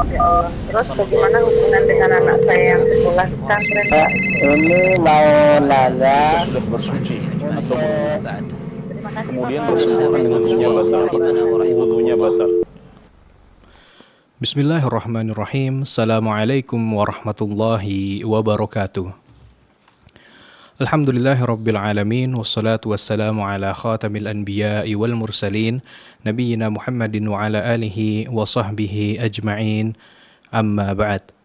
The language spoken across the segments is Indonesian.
Ya Allah. Terus bagaimana hubungan dengan anak saya yang sekolah di pesantren? Ini mau nanya sudah bersuci atau berwudu, Terima kasih kemudian Bapak. bersuci wudhunya batal. Wudhunya batal. Bismillahirrahmanirrahim. Assalamualaikum warahmatullahi wabarakatuh. Alhamdulillahirabbil alamin wassalatu wassalamu ala khatamil anbiya'i wal mursalin nabiyyina Muhammadin wa ala alihi wa sahbihi ajma'in. Amma ba'd.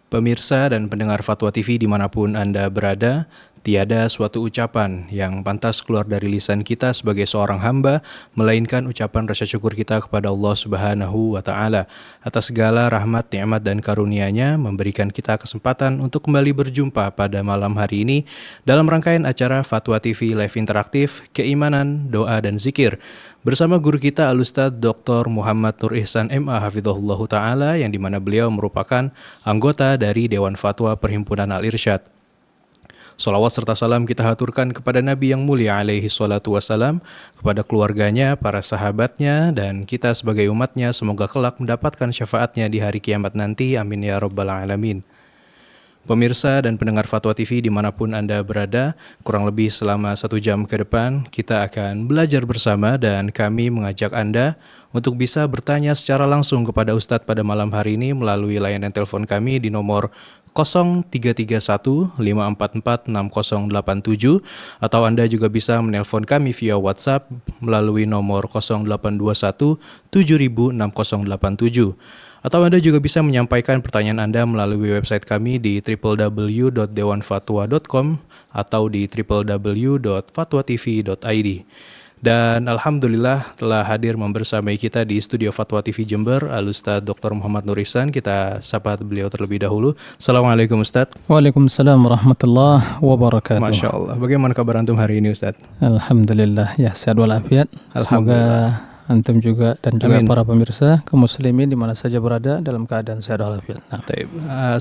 Pemirsa dan pendengar Fatwa TV dimanapun Anda berada, tiada suatu ucapan yang pantas keluar dari lisan kita sebagai seorang hamba, melainkan ucapan rasa syukur kita kepada Allah Subhanahu wa Ta'ala atas segala rahmat, nikmat, dan karunia-Nya, memberikan kita kesempatan untuk kembali berjumpa pada malam hari ini dalam rangkaian acara Fatwa TV Live Interaktif, Keimanan, Doa, dan Zikir bersama guru kita Al-Ustadz Dr. Muhammad Nur Ihsan MA Hafidhahullah Ta'ala, yang dimana beliau merupakan anggota dari Dewan Fatwa Perhimpunan Al-Irsyad. Salawat serta salam kita haturkan kepada Nabi yang mulia alaihi salatu wassalam, kepada keluarganya, para sahabatnya, dan kita sebagai umatnya, semoga kelak mendapatkan syafaatnya di hari kiamat nanti. Amin ya rabbal alamin. Pemirsa dan pendengar Fatwa TV dimanapun Anda berada, kurang lebih selama 1 jam ke depan kita akan belajar bersama, dan kami mengajak Anda untuk bisa bertanya secara langsung kepada Ustadz pada malam hari ini melalui layanan telepon kami di nomor 0331 544 6087, atau Anda juga bisa menelpon kami via WhatsApp melalui nomor 0821 7000 6087. Atau Anda juga bisa menyampaikan pertanyaan Anda melalui website kami di www.dewanfatwa.com atau di www.fatwatv.id. Dan Alhamdulillah telah hadir membersamai kita di studio Fatwa TV Jember Al-Ustadz Dr. Muhammad Nur Ihsan. Kita sapa beliau terlebih dahulu. Assalamualaikum Ustadz. Waalaikumsalam warahmatullahi wabarakatuh. Masya Allah. Bagaimana kabar antum hari ini Ustadz? Alhamdulillah, ya sehat walafiat. Semoga antum juga dan juga para pemirsa kaum muslimin di mana saja berada dalam keadaan sehat walafiat. Nah.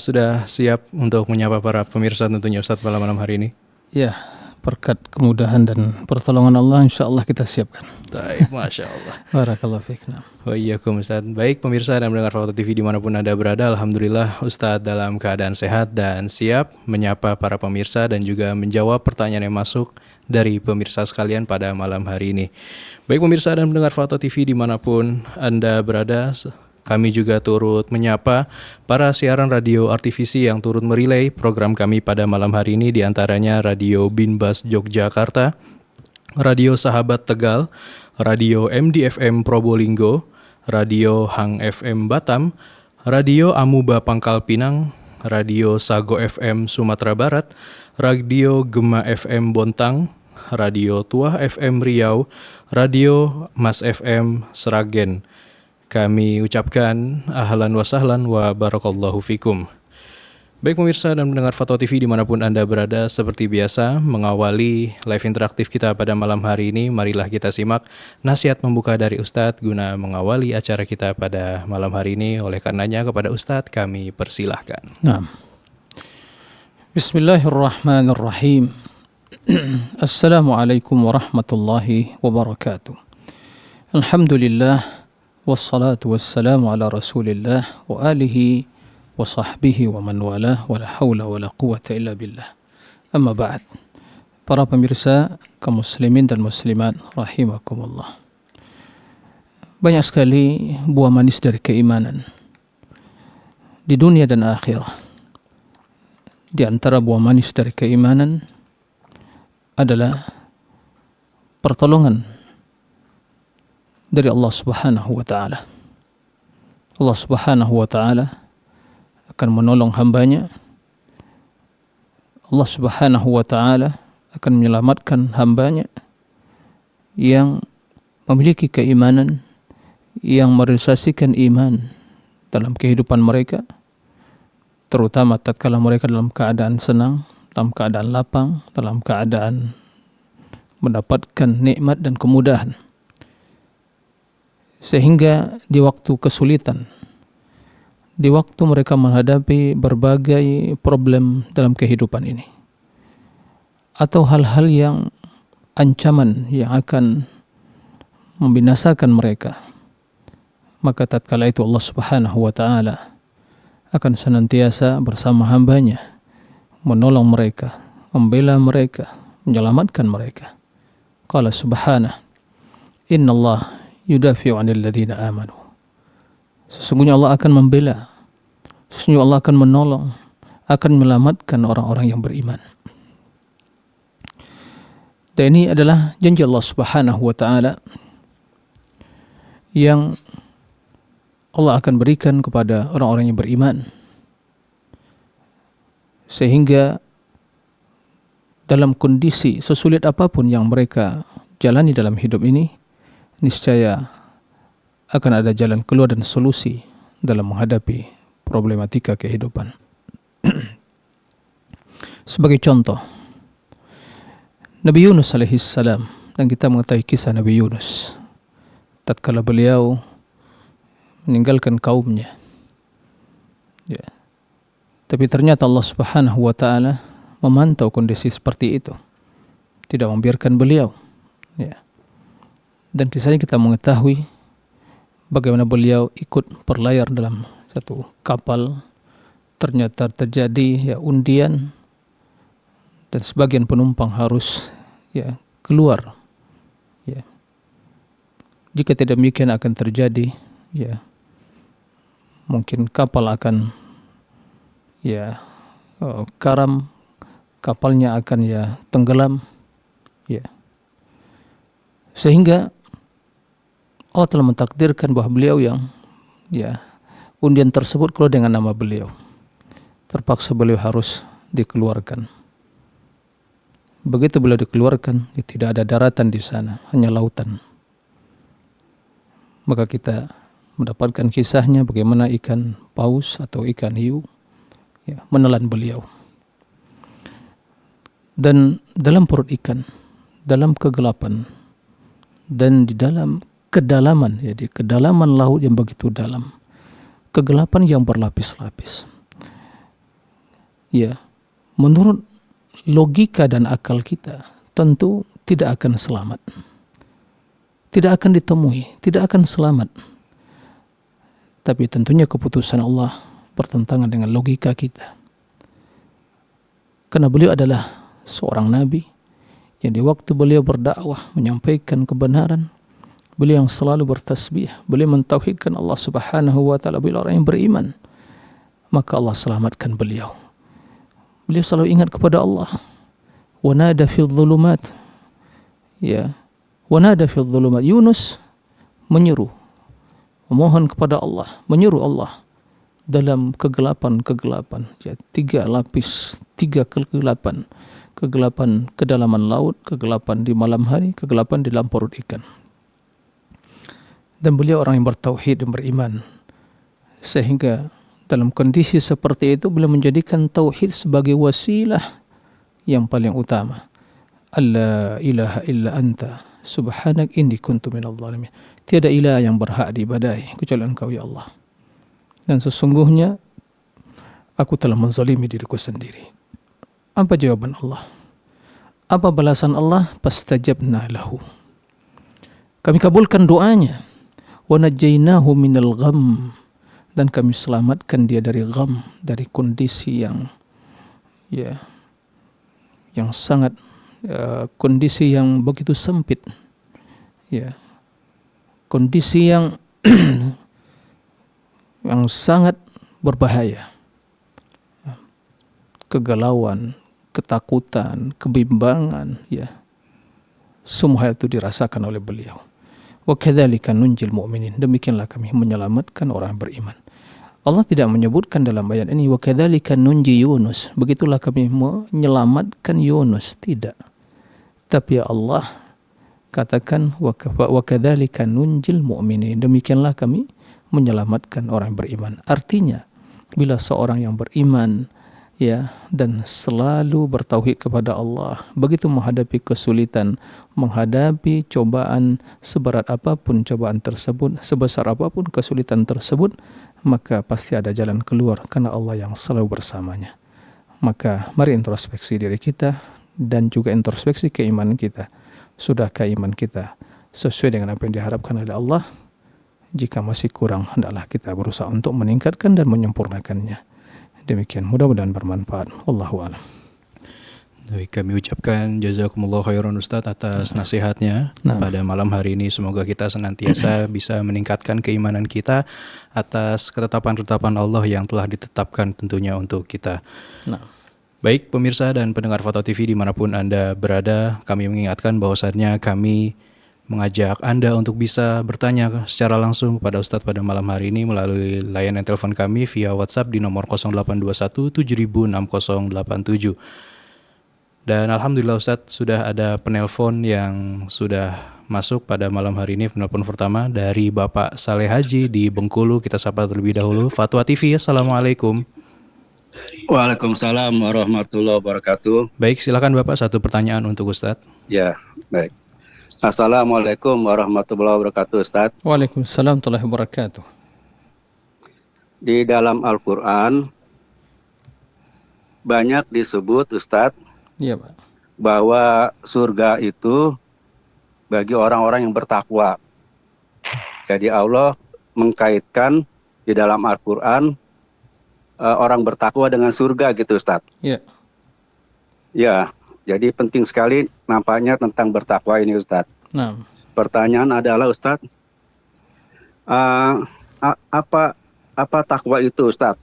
Sudah siap untuk menyapa para pemirsa tentunya Ustadz pada malam hari ini? Ya, berkat kemudahan dan pertolongan Allah insyaallah kita siapkan. Baik, Masya Allah. Barakallahu fiik. Wa iyyakum Ustaz. Baik pemirsa dan pendengar Fatwa TV dimanapun Anda berada, Alhamdulillah Ustadz dalam keadaan sehat dan siap menyapa para pemirsa dan juga menjawab pertanyaan yang masuk dari pemirsa sekalian pada malam hari ini. Baik pemirsa dan pendengar Fatwa TV dimanapun Anda berada, kami juga turut menyapa para siaran radio RTVC yang turut merilai program kami pada malam hari ini, diantaranya Radio Binbas Yogyakarta, Radio Sahabat Tegal, Radio MDFM Probolinggo, Radio Hang FM Batam, Radio Amuba Pangkal Pinang, Radio Sago FM Sumatera Barat, Radio Gema FM Bontang, Radio Tuah FM Riau, Radio Mas FM Seragen. Kami ucapkan ahlan wa sahlan wa barakallahu fikum. Baik pemirsa dan pendengar Fatwa TV dimanapun Anda berada, seperti biasa mengawali live interaktif kita pada malam hari ini, marilah kita simak nasihat membuka dari Ustadz guna mengawali acara kita pada malam hari ini. Oleh karenanya kepada Ustadz kami persilahkan. Nah. Bismillahirrahmanirrahim. Assalamualaikum warahmatullahi wabarakatuh. Alhamdulillah wassalatu wassalamu ala rasulillah wa alihi wa sahbihi wa man walah wa la hawla wa la quwata illa billah. Amma ba'd. Para pemirsa kaum muslimin dan muslimat rahimakumullah. Banyak sekali buah manis dari keimanan di dunia dan akhirat. Di antara buah manis dari keimanan adalah pertolongan dari Allah Subhanahu wa Ta'ala. Allah Subhanahu wa Ta'ala akan menolong hambanya. Allah Subhanahu wa Ta'ala akan menyelamatkan hambanya yang memiliki keimanan, yang merealisasikan iman dalam kehidupan mereka, terutama tatkala mereka dalam keadaan senang, dalam keadaan lapang, dalam keadaan mendapatkan nikmat dan kemudahan. Sehingga di waktu kesulitan, di waktu mereka menghadapi berbagai problem dalam kehidupan ini, atau hal-hal yang ancaman yang akan membinasakan mereka, maka tatkala itu Allah Subhanahu wa taala akan senantiasa bersama hambanya, menolong mereka, membela mereka, menyelamatkan mereka. Qala subhanahu, inna Allah yudafi'u 'anil ladzina amanu. Sesungguhnya Allah akan membela, sesungguhnya Allah akan menolong, akan menyelamatkan orang-orang yang beriman. Dan ini adalah janji Allah Subhanahu wa taala yang Allah akan berikan kepada orang-orang yang beriman, sehingga dalam kondisi sesulit apapun yang mereka jalani dalam hidup ini, niscaya akan ada jalan keluar dan solusi dalam menghadapi problematika kehidupan. Sebagai contoh, Nabi Yunus alaihi salam, dan kita mengetahui kisah Nabi Yunus tatkala beliau meninggalkan kaumnya. Ya. Tapi ternyata Allah Subhanahu wa taala memantau kondisi seperti itu, tidak membiarkan beliau. Ya. Dan kisahnya kita mengetahui bagaimana beliau ikut berlayar dalam satu kapal, ternyata terjadi undian dan sebagian penumpang harus keluar. Ya. Jika tidak demikian akan terjadi mungkin kapal akan karam, kapalnya akan tenggelam. Ya. Sehingga Allah telah mentakdirkan bahwa beliau yang undian tersebut keluar dengan nama beliau. Terpaksa beliau harus dikeluarkan. Begitu beliau dikeluarkan, tidak ada daratan di sana, hanya lautan. Maka kita mendapatkan kisahnya bagaimana ikan paus atau ikan hiu menelan beliau. Dan dalam perut ikan, dalam kegelapan, dan di dalam kedalaman, di kedalaman laut yang begitu dalam, kegelapan yang berlapis-lapis. Ya, menurut logika dan akal kita tentu tidak akan selamat, tidak akan ditemui, tidak akan selamat. Tapi tentunya keputusan Allah bertentangan dengan logika kita, karena beliau adalah seorang nabi yang di waktu beliau berdakwah menyampaikan kebenaran, beliau yang selalu bertasbih, beliau mentauhidkan Allah Subhanahu wa taala, beliau orang yang beriman, maka Allah selamatkan beliau. Beliau selalu ingat kepada Allah. Wa nada fil dhulumat. Ya. Wa nada fil dhulumat. Yunus menyeru, memohon kepada Allah, menyeru Allah dalam kegelapan-kegelapan. Ya, 3 lapis, 3 kegelapan. Kegelapan kedalaman laut, kegelapan di malam hari, kegelapan di dalam perut ikan. Dan beliau orang yang bertauhid dan beriman, sehingga dalam kondisi seperti itu beliau menjadikan tauhid sebagai wasilah yang paling utama. Alla ilaha illa anta subhanak inni kuntu minadh dhalimin. Tiada ilah yang berhak diibadahi kecuali Engkau ya Allah, dan sesungguhnya aku telah menzalimi diriku sendiri. Apa jawaban Allah? Apa balasan Allah? Fastajabna lahu. Kami kabulkan doanya. Wa najjaynahu minal gham. Dan kami selamatkan dia dari gham, dari kondisi yang sangat kondisi yang begitu sempit, kondisi yang yang sangat berbahaya, kegalauan, ketakutan, kebimbangan, semua hal itu dirasakan oleh beliau. Wa kadzalika nunjil mu'minin, demikianlah kami menyelamatkan orang yang beriman. Allah tidak menyebutkan dalam ayat ini wa kadzalika nunji Yunus, begitulah kami menyelamatkan Yunus, tidak. Tapi Allah katakan wa kadzalika nunjil mu'minin, demikianlah kami menyelamatkan orang yang beriman. Artinya bila seorang yang beriman dan selalu bertauhid kepada Allah, begitu menghadapi kesulitan, menghadapi cobaan seberat apapun cobaan tersebut, sebesar apapun kesulitan tersebut, maka pasti ada jalan keluar karena Allah yang selalu bersamanya. Maka mari introspeksi diri kita dan juga introspeksi keimanan kita. Sudahkah iman kita sesuai dengan apa yang diharapkan oleh Allah? Jika masih kurang, hendaklah kita berusaha untuk meningkatkan dan menyempurnakannya. Demikian, mudah-mudahan bermanfaat. Wallahu a'lam. Baik, kami ucapkan jazakumullah khairan Ustadz atas nasihatnya pada malam hari ini. Semoga kita senantiasa bisa meningkatkan keimanan kita atas ketetapan-ketetapan Allah yang telah ditetapkan tentunya untuk kita. Baik pemirsa dan pendengar Fatwa TV dimanapun Anda berada, kami mengingatkan bahwasannya kami mengajak Anda untuk bisa bertanya secara langsung kepada Ustadz pada malam hari ini melalui layanan telepon kami via WhatsApp di nomor 0821 706087. Dan Alhamdulillah Ustadz, sudah ada penelpon yang sudah masuk pada malam hari ini. Penelpon pertama dari Bapak Saleh Haji di Bengkulu. Kita sapa terlebih dahulu. Fatwa TV, Assalamualaikum. Waalaikumsalam warahmatullahi wabarakatuh. Baik, silakan Bapak, satu pertanyaan untuk Ustadz. Ya, baik. Assalamualaikum warahmatullahi wabarakatuh, Ustadz. Waalaikumsalam warahmatullahi wabarakatuh. Di dalam Al-Quran banyak disebut, Ustadz, Iya, Pak. bahwa surga itu bagi orang-orang yang bertakwa. Jadi Allah mengkaitkan di dalam Al-Quran orang bertakwa dengan surga gitu, Ustadz. Iya. Ya, jadi penting sekali nampaknya tentang bertakwa ini, Ustadz. Nah, Pertanyaan adalah, Ustadz, apa takwa itu, Ustadz?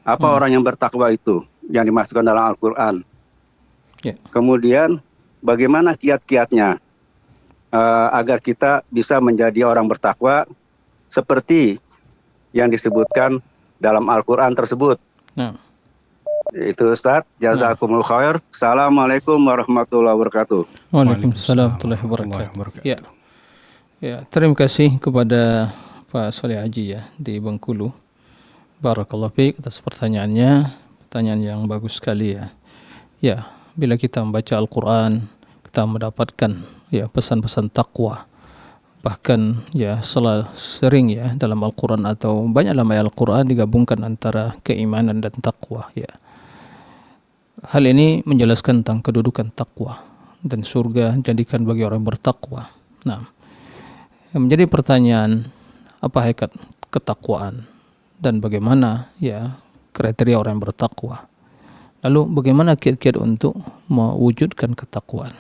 Apa orang yang bertakwa itu yang dimasukkan dalam Al-Quran? Ya. Kemudian bagaimana kiat-kiatnya agar kita bisa menjadi orang bertakwa seperti yang disebutkan dalam Al-Quran tersebut? nah. Itu, Ustadz. Jazakumul khair. Assalamualaikum warahmatullahi wabarakatuh. Waalaikumsalam warahmatullahi wabarakatuh. Ya. Ya, terima kasih kepada Pak Saleh Haji ya di Bengkulu. Barakallahu fiik atas pertanyaannya. Pertanyaan yang bagus sekali ya. Ya, bila kita membaca Al-Quran, kita mendapatkan ya pesan-pesan takwa. Bahkan ya sering ya dalam Al-Quran atau banyak dalam ayat Al-Quran digabungkan antara keimanan dan takwa ya. Hal ini menjelaskan tentang kedudukan takwa dan surga jadikan bagi orang bertakwa. Nah, yang menjadi pertanyaan, apa hakikat ketakwaan dan bagaimana ya kriteria orang yang bertakwa? Lalu bagaimana kiat-kiat untuk mewujudkan ketakwaan?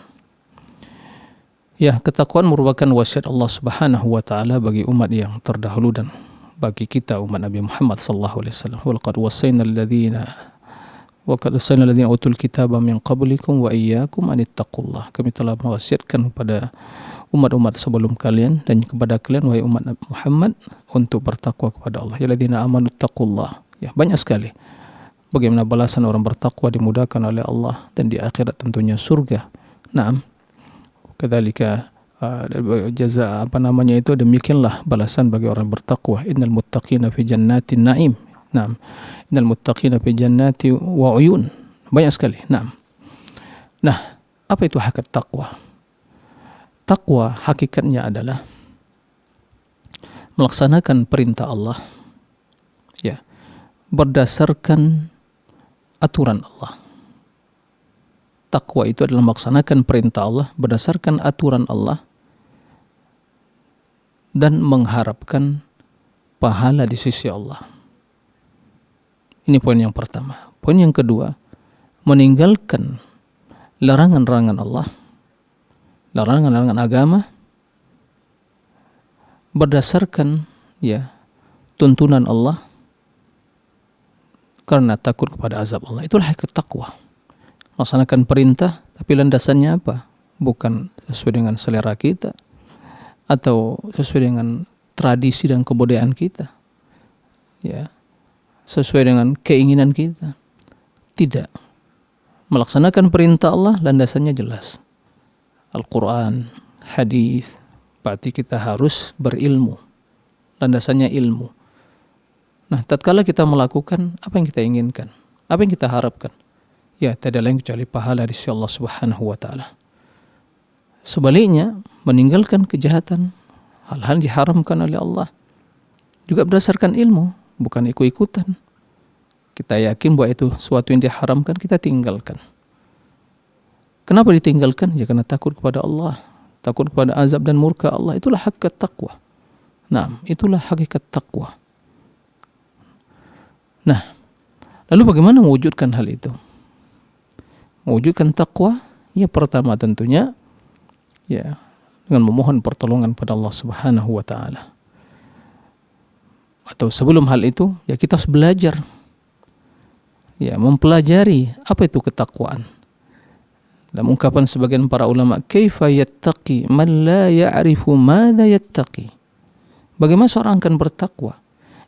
Ya, ketakwaan merupakan wasiat Allah Subhanahu wa taala bagi umat yang terdahulu dan bagi kita umat Nabi Muhammad sallallahu alaihi wasallam. Wa laqad wasaina alladziina utul kitaba min qablikum wa iyyakum an ittaqullah. Kami telah mewasiatkan kepada umat-umat sebelum kalian dan kepada kalian wahai umat Nabi Muhammad untuk bertakwa kepada Allah. Ya alladzina amanu taqullah. Ya, banyak sekali bagaimana balasan orang bertakwa dimudahkan oleh Allah dan di akhirat tentunya surga. Naam. Kadzalika jaza demikianlah balasan bagi orang bertakwa. Innal muttaqina fi jannatin na'im. Naam. Innal muttaqina fi jannati wa uyun. Banyak sekali. Naam. Nah, apa itu hakikat takwa? Takwa hakikatnya adalah melaksanakan perintah Allah ya berdasarkan aturan Allah. Takwa itu adalah melaksanakan perintah Allah berdasarkan aturan Allah dan mengharapkan pahala di sisi Allah. Ini poin yang pertama. Poin yang kedua, meninggalkan larangan-larangan Allah, larangan-larangan agama berdasarkan ya tuntunan Allah karena takut kepada azab Allah. Itulah hakikat takwa. Laksanakan perintah tapi landasannya apa? Bukan sesuai dengan selera kita atau sesuai dengan tradisi dan kebudayaan kita. Ya. Sesuai dengan keinginan kita. Tidak. Melaksanakan perintah Allah landasannya jelas. Al-Quran, hadis, berarti kita harus berilmu. Landasannya ilmu. Nah, tatkala kita melakukan apa yang kita inginkan, apa yang kita harapkan, ya tidak lain kecuali pahala di sisi Allah Subhanahu wa taala. Sebaliknya, meninggalkan kejahatan, hal-hal yang diharamkan oleh Allah juga berdasarkan ilmu, bukan ikut-ikutan. Kita yakin bahwa itu sesuatu yang diharamkan, kita tinggalkan. Kenapa ditinggalkan? Ya karena takut kepada Allah, takut kepada azab dan murka Allah. Itulah hakikat takwa. Nah, itulah hakikat takwa. Nah, lalu bagaimana mewujudkan hal itu? Mewujudkan takwa, ya pertama tentunya ya dengan memohon pertolongan pada Allah Subhanahu wa taala. Atau sebelum hal itu, ya kita harus belajar. Ya, mempelajari apa itu ketakwaan. Dalam ungkapan sebagian para ulama, kaifa yattaqi man la ya'rifu madza yattaqi. Bagaimana seorang akan bertakwa?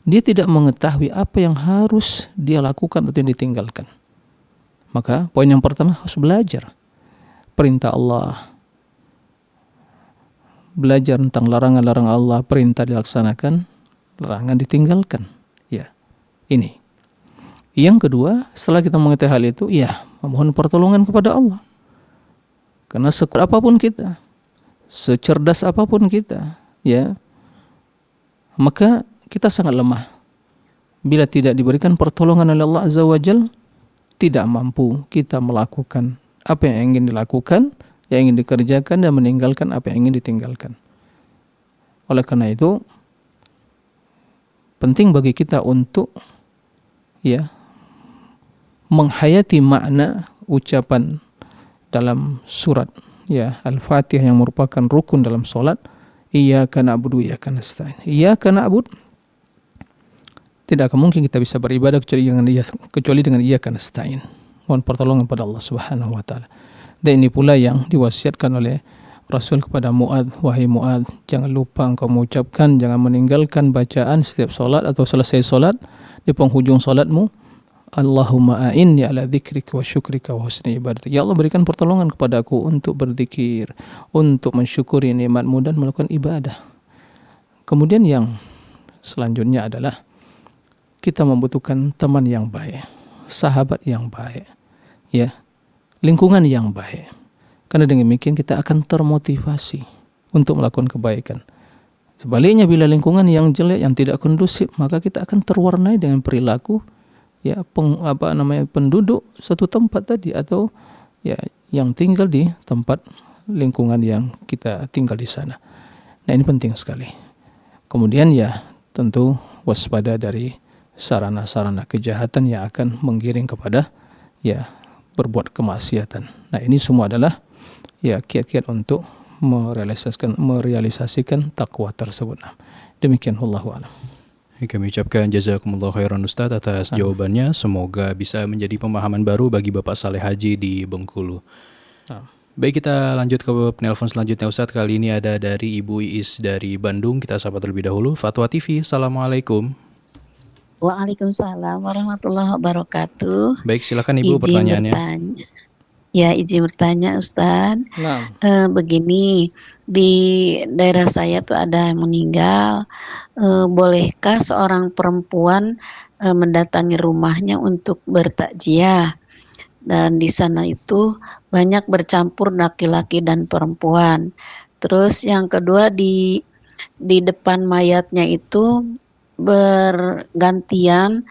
Dia tidak mengetahui apa yang harus dia lakukan atau yang ditinggalkan. Maka poin yang pertama harus belajar perintah Allah. Belajar tentang larangan-larangan Allah, perintah dilaksanakan, larangan ditinggalkan. Ya, ini. Yang kedua, setelah kita mengetahui hal itu, ya memohon pertolongan kepada Allah. Karena sekuat apapun kita, secerdas apapun kita, ya, maka kita sangat lemah. Bila tidak diberikan pertolongan oleh Allah Azza wa Jal, tidak mampu kita melakukan apa yang ingin dilakukan, yang ingin dikerjakan, dan meninggalkan apa yang ingin ditinggalkan. Oleh karena itu, penting bagi kita untuk ya menghayati makna ucapan dalam surat ya Al-Fatihah yang merupakan rukun dalam solat. Iyyaka na'budu wa iyyaka nasta'in. Iyyaka na'bud, tidak akan mungkin kita bisa beribadah kecuali dengan iyyaka nasta'in. Mohon pertolongan pada Allah Subhanahu wa taala. Dan ini pula yang diwasiatkan oleh Rasul kepada Mu'adz, wahai Mu'adz, jangan lupa engkau mengucapkan, jangan meninggalkan bacaan setiap solat atau selesai solat di penghujung solatmu, Allahumma a'inni ala dzikrika wa syukrika wa husni ibadatik. Ya Allah, berikan pertolongan kepadaku untuk berzikir, untuk mensyukuri nikmat-Mu dan melakukan ibadah. Kemudian yang selanjutnya adalah kita membutuhkan teman yang baik, sahabat yang baik, ya, lingkungan yang baik. Karena dengan demikian kita akan termotivasi untuk melakukan kebaikan. Sebaliknya, bila lingkungan yang jelek, yang tidak kondusif, maka kita akan terwarnai dengan perilaku ya penduduk suatu tempat tadi, atau ya yang tinggal di tempat lingkungan yang kita tinggal di sana. Nah, ini penting sekali. Kemudian ya tentu waspada dari sarana-sarana kejahatan yang akan menggiring kepada ya berbuat kemaksiatan. Nah, ini semua adalah ya kiat-kiat untuk merealisasikan takwa tersebut. Demikian, wallahu a'lam. Kami ucapkan jazakumullah khairan Ustaz atas jawabannya. Semoga bisa menjadi pemahaman baru bagi Bapak Saleh Haji di Bengkulu. Baik, kita lanjut ke penelpon selanjutnya Ustaz. Kali ini ada dari Ibu Iis dari Bandung. Kita sapa terlebih dahulu. Fatwa TV, Assalamualaikum. Waalaikumsalam warahmatullahi wabarakatuh. Baik, silakan Ibu pertanyaannya. Izin bertanya Ustaz. Nah. Begini, di daerah saya tuh ada yang meninggal. Bolehkah seorang perempuan mendatangi rumahnya untuk bertakziah? Dan di sana itu banyak bercampur laki-laki dan perempuan. Terus yang kedua, di depan mayatnya itu bergantian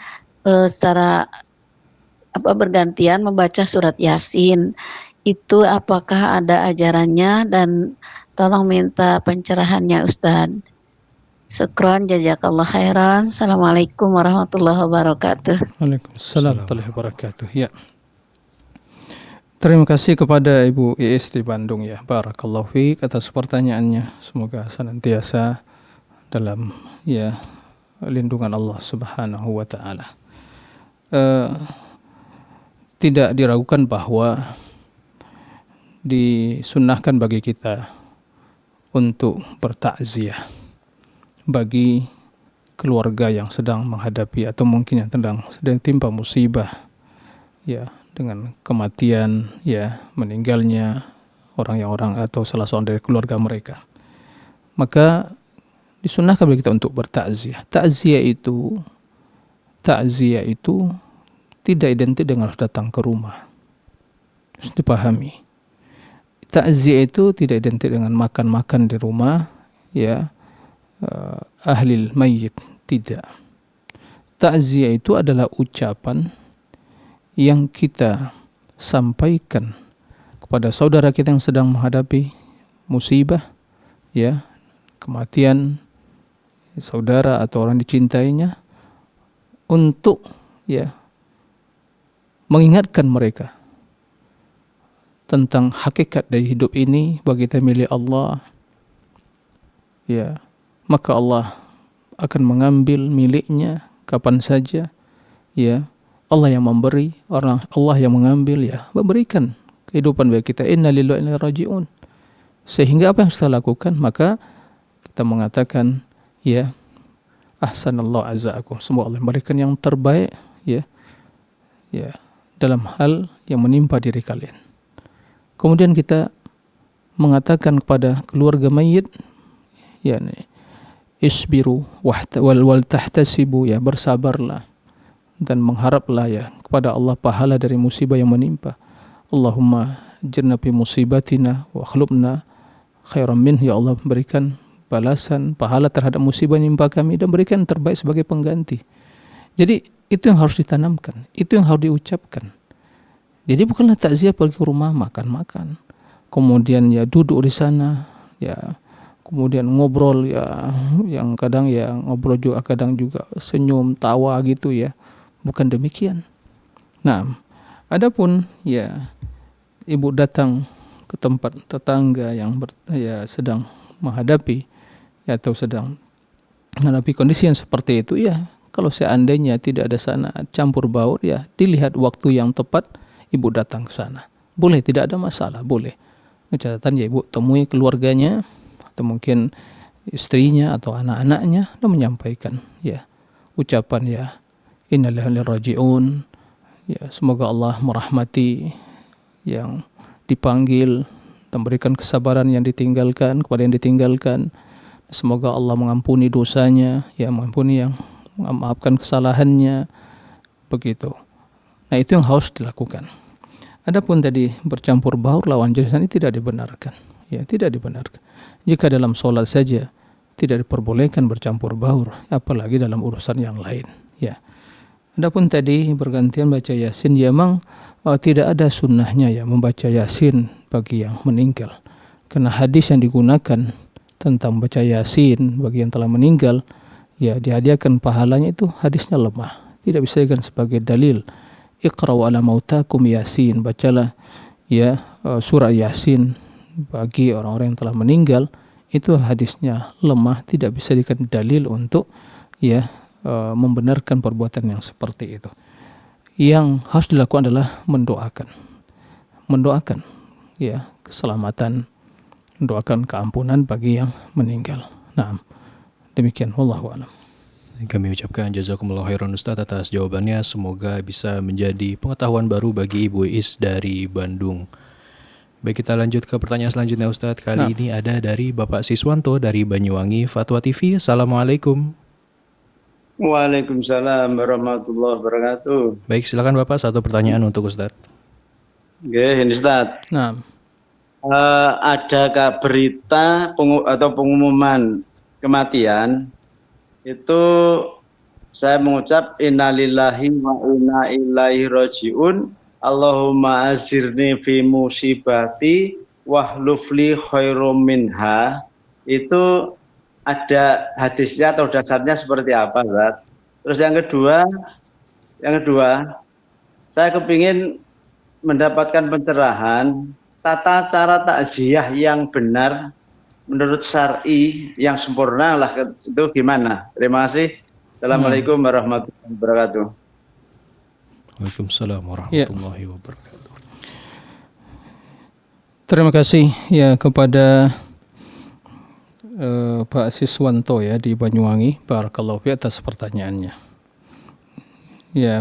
bergantian membaca surat Yasin. Itu apakah ada ajarannya, dan tolong minta pencerahannya Ustaz. Syukran, jazakallah khairan. Assalamualaikum warahmatullahi wabarakatuh. Waalaikumsalam warahmatullahi wabarakatuh. Ya. Terima kasih kepada Ibu Iis di Bandung ya. Barakallahu fiik atas pertanyaannya. Semoga senantiasa dalam ya lindungan Allah Subhanahu wa taala. Tidak diragukan bahwa disunnahkan bagi kita untuk bertakziah bagi keluarga yang sedang menghadapi atau mungkin yang sedang timpa musibah ya, dengan kematian ya, meninggalnya orang atau salah seorang dari keluarga mereka. Maka disunnahkan bagi kita untuk bertakziah. Takziah itu tidak identik dengan harus datang ke rumah. Harus dipahami. Takziah itu tidak identik dengan makan-makan di rumah ya, ahlil mayyit, tidak. Takziah itu adalah ucapan yang kita sampaikan kepada saudara kita yang sedang menghadapi musibah ya, kematian saudara atau orang dicintainya, untuk mengingatkan mereka tentang hakikat dari hidup ini bagi kita milik Allah, maka Allah akan mengambil miliknya kapan saja. Allah yang memberi, Allah yang mengambil, memberikan kehidupan bagi kita. Inna lillahi wa inna ilaihi raji'un. Sehingga apa yang harus kita lakukan? Maka kita mengatakan, ahsanallahu azaakum. Semoga Allah memberikan yang terbaik dalam hal yang menimpa diri kalian. Kemudian kita mengatakan kepada keluarga mayit, isbiru wal tahtasibu, bersabarlah dan mengharaplah kepada Allah pahala dari musibah yang menimpa. Allahumma jirna fi musibatina wa akhlubna khairan min. Ya Allah, berikan balasan pahala terhadap musibah yang menimpa kami dan berikan yang terbaik sebagai pengganti. Jadi itu yang harus ditanamkan, itu yang harus diucapkan. Jadi bukanlah takziah pergi ke rumah makan-makan, kemudian duduk di sana, kemudian ngobrol, yang kadang ngobrol juga, kadang juga senyum tawa gitu, bukan demikian. Nah, adapun ibu datang ke tempat tetangga yang sedang menghadapi atau sedang menghadapi kondisi yang seperti itu, kalau seandainya tidak ada sana campur baur, dilihat waktu yang tepat ibu datang ke sana. Boleh, tidak ada masalah, boleh. Catatan ibu temui keluarganya atau mungkin istrinya atau anak-anaknya dan menyampaikan ucapan inna lillahi wa inna ilaihi raji'un. Semoga Allah merahmati yang dipanggil dan berikan kesabaran yang ditinggalkan kepada yang ditinggalkan. Semoga Allah mengampuni dosanya, mengampuni yang memaafkan kesalahannya, begitu. Nah, itu yang harus dilakukan. Adapun tadi bercampur baur lawan jenis ini tidak dibenarkan. Tidak dibenarkan. Jika dalam sholat saja tidak diperbolehkan bercampur baur, apalagi dalam urusan yang lain. Adapun tadi bergantian baca Yasin, memang tidak ada sunnahnya membaca Yasin bagi yang meninggal. Karena hadis yang digunakan tentang baca Yasin bagi yang telah meninggal, dihadiahkan pahalanya, itu hadisnya lemah. Tidak bisa dijadikan sebagai dalil. Iqra'u ala mautakum Yasin, bacalah surah Yasin bagi orang-orang yang telah meninggal, itu hadisnya lemah, tidak bisa dijadikan dalil untuk membenarkan perbuatan yang seperti itu. Yang harus dilakukan adalah mendoakan keselamatan, mendoakan keampunan bagi yang meninggal. Nah, demikian, wallahu a'lam. Kami ucapkan jazakumullah khairan Ustaz atas jawabannya. Semoga bisa menjadi pengetahuan baru bagi Ibu Is dari Bandung. Baik, kita lanjut ke pertanyaan selanjutnya Ustaz. Kali ini ada dari Bapak Siswanto dari Banyuwangi Fatwa TV. Assalamualaikum. Waalaikumsalam warahmatullahi wabarakatuh. Baik, silakan Bapak, satu pertanyaan untuk Ustaz. Oke, ini Ustaz. Nah, adakah berita atau pengumuman kematian itu saya mengucap innalillahi wa inna ilaihi raji'un, Allahumma azirni fi musibati wahlufli khairum minha, itu ada hadisnya atau dasarnya seperti apa, Ustaz? Terus yang kedua, saya kepingin mendapatkan pencerahan tata cara takziah yang benar menurut syar'i yang sempurna lah, itu gimana? Terima kasih. Assalamualaikum warahmatullahi wabarakatuh. Waalaikumsalam warahmatullahi wabarakatuh. Terima kasih kepada Pak Siswanto di Banyuwangi. Barakallahu fi atas pertanyaannya.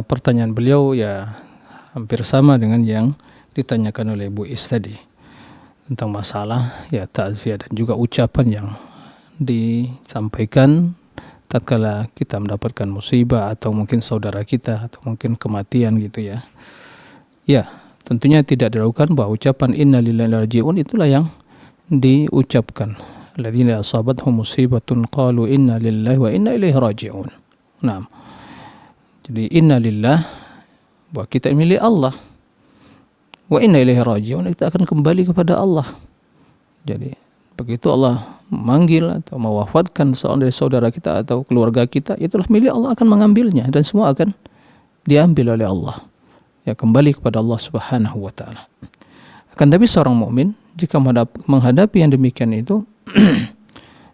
Pertanyaan beliau hampir sama dengan yang ditanyakan oleh Bu Is tadi, tentang masalah takziah dan juga ucapan yang disampaikan tatkala kita mendapatkan musibah atau mungkin saudara kita atau mungkin kematian gitu tentunya tidak diragukan bahwa ucapan inna lillahi wa inna ilaihi raji'un itulah yang diucapkan. Alladzina asabathum musibatun qalu inna lillahi wa inna ilaihi raji'un. Nah, jadi inna lillah, bahwa kita milik Allah, wa inna ilaihi raji'un, kita akan kembali kepada Allah. Jadi begitu Allah memanggil atau mewafatkan seorang dari saudara kita atau keluarga kita, itulah milik Allah, akan mengambilnya dan semua akan diambil oleh Allah. Ya, kembali kepada Allah Subhanahu wa taala. Akan tapi seorang mukmin jika menghadapi yang demikian itu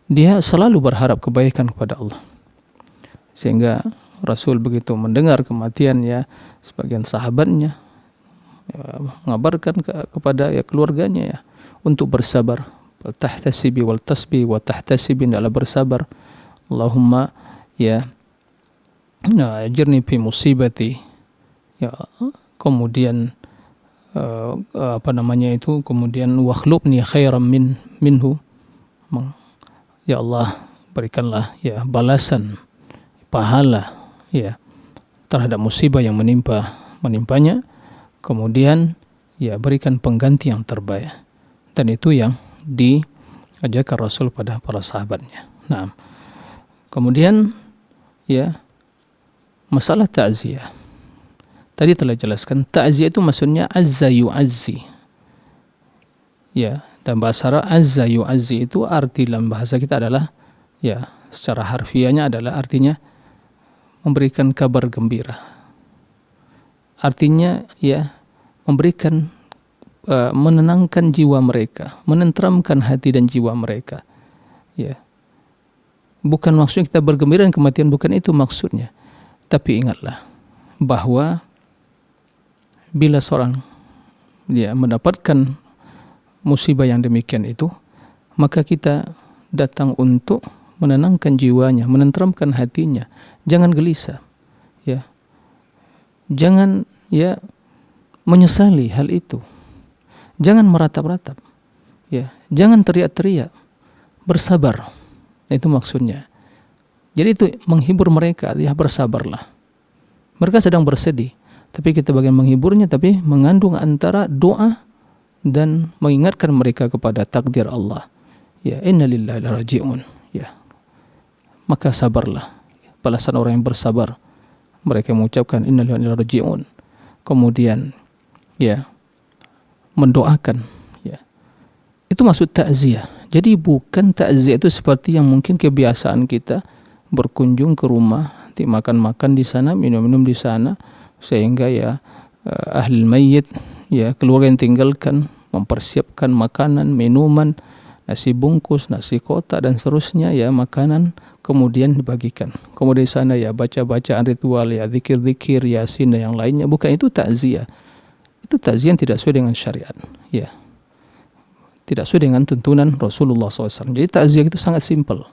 dia selalu berharap kebaikan kepada Allah. Sehingga Rasul begitu mendengar kematian ya sebagian sahabatnya ya, mengabarkan kepada ya keluarganya ya untuk bersabar. Tahtasibi wal tasbi wa tahtasibi, adalah bersabar. Allahumma ya ajirni fi musibati. Ya, kemudian kemudian wakhlubni khairan minhu. Ya Allah, berikanlah ya balasan pahala ya terhadap musibah yang menimpanya, kemudian ya berikan pengganti yang terbaik. Dan itu yang diajarkan Rasul pada para sahabatnya. Nah, kemudian ya masalah ta'ziyah. Tadi telah jelaskan, ta'ziyah itu maksudnya azza yu'azzi. Ya, dan bahasa Arab azza yu'azzi itu arti dalam bahasa kita adalah ya secara harfiahnya adalah artinya memberikan kabar gembira. Artinya ya memberikan menenangkan jiwa mereka, menenteramkan hati dan jiwa mereka. Ya. Bukan maksudnya kita bergembira dengan kematian, bukan itu maksudnya. Tapi ingatlah bahwa bila seorang dia mendapatkan musibah yang demikian itu, maka kita datang untuk menenangkan jiwanya, menenteramkan hatinya. Jangan gelisah, ya. Jangan ya menyesali hal itu. Jangan meratap-ratap, ya. Jangan teriak-teriak. Bersabar. Itu maksudnya. Jadi itu menghibur mereka, ya bersabarlah. Mereka sedang bersedih, tapi kita bagian menghiburnya, tapi mengandung antara doa dan mengingatkan mereka kepada takdir Allah. Ya, inna lillahi wa inna ilaihi raji'un. Ya. Maka sabarlah. Balasan orang yang bersabar. Mereka mengucapkan inna lillahi wa inna ilaihi raji'un. Kemudian ya mendoakan ya. Itu maksud takziah. Jadi bukan takziah itu seperti yang mungkin kebiasaan kita berkunjung ke rumah, makan-makan di sana, minum-minum di sana, sehingga ya ahli mayyit ya keluarga yang tinggalkan mempersiapkan makanan, minuman, nasi bungkus, nasi kotak dan seterusnya ya makanan kemudian dibagikan. Kemudian di sana ya baca-bacaan ritual ya zikir-zikir, yasin dan yang lainnya. Bukan itu takziah. Itu takziah yang tidak sesuai dengan syariat. Ya. Tidak sesuai dengan tuntunan Rasulullah SAW. Jadi takziah itu sangat simpel.